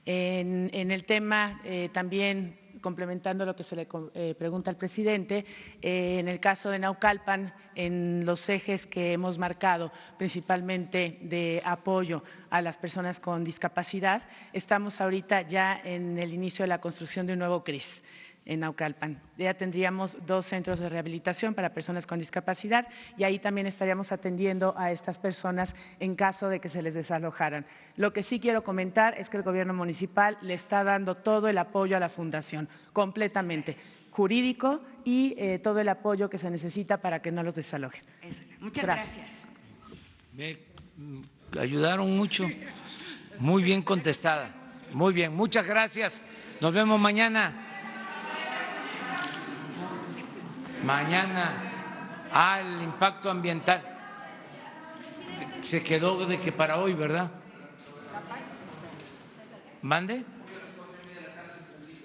En el tema también, complementando lo que se le pregunta al presidente, en el caso de Naucalpan, en los ejes que hemos marcado, principalmente de apoyo a las personas con discapacidad, estamos ahorita ya en el inicio de la construcción de un nuevo CRIS en Naucalpan. Ya tendríamos 2 centros de rehabilitación para personas con discapacidad y ahí también estaríamos atendiendo a estas personas en caso de que se les desalojaran. Lo que sí quiero comentar es que el gobierno municipal le está dando todo el apoyo a la fundación, completamente, jurídico y todo el apoyo que se necesita para que no los desalojen. Muchas gracias. Me ayudaron mucho, muy bien contestada, muy bien, muchas gracias. Nos vemos mañana. Mañana al impacto ambiental. Se quedó de que para hoy, ¿verdad? ¿Mande?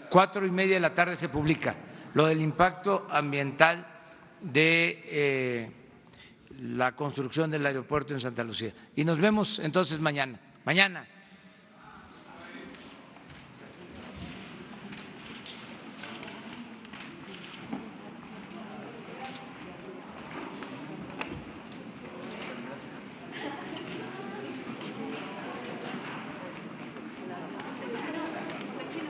4:30 de la tarde se publica lo del impacto ambiental de la construcción del aeropuerto en Santa Lucía. Y nos vemos entonces mañana. Mañana.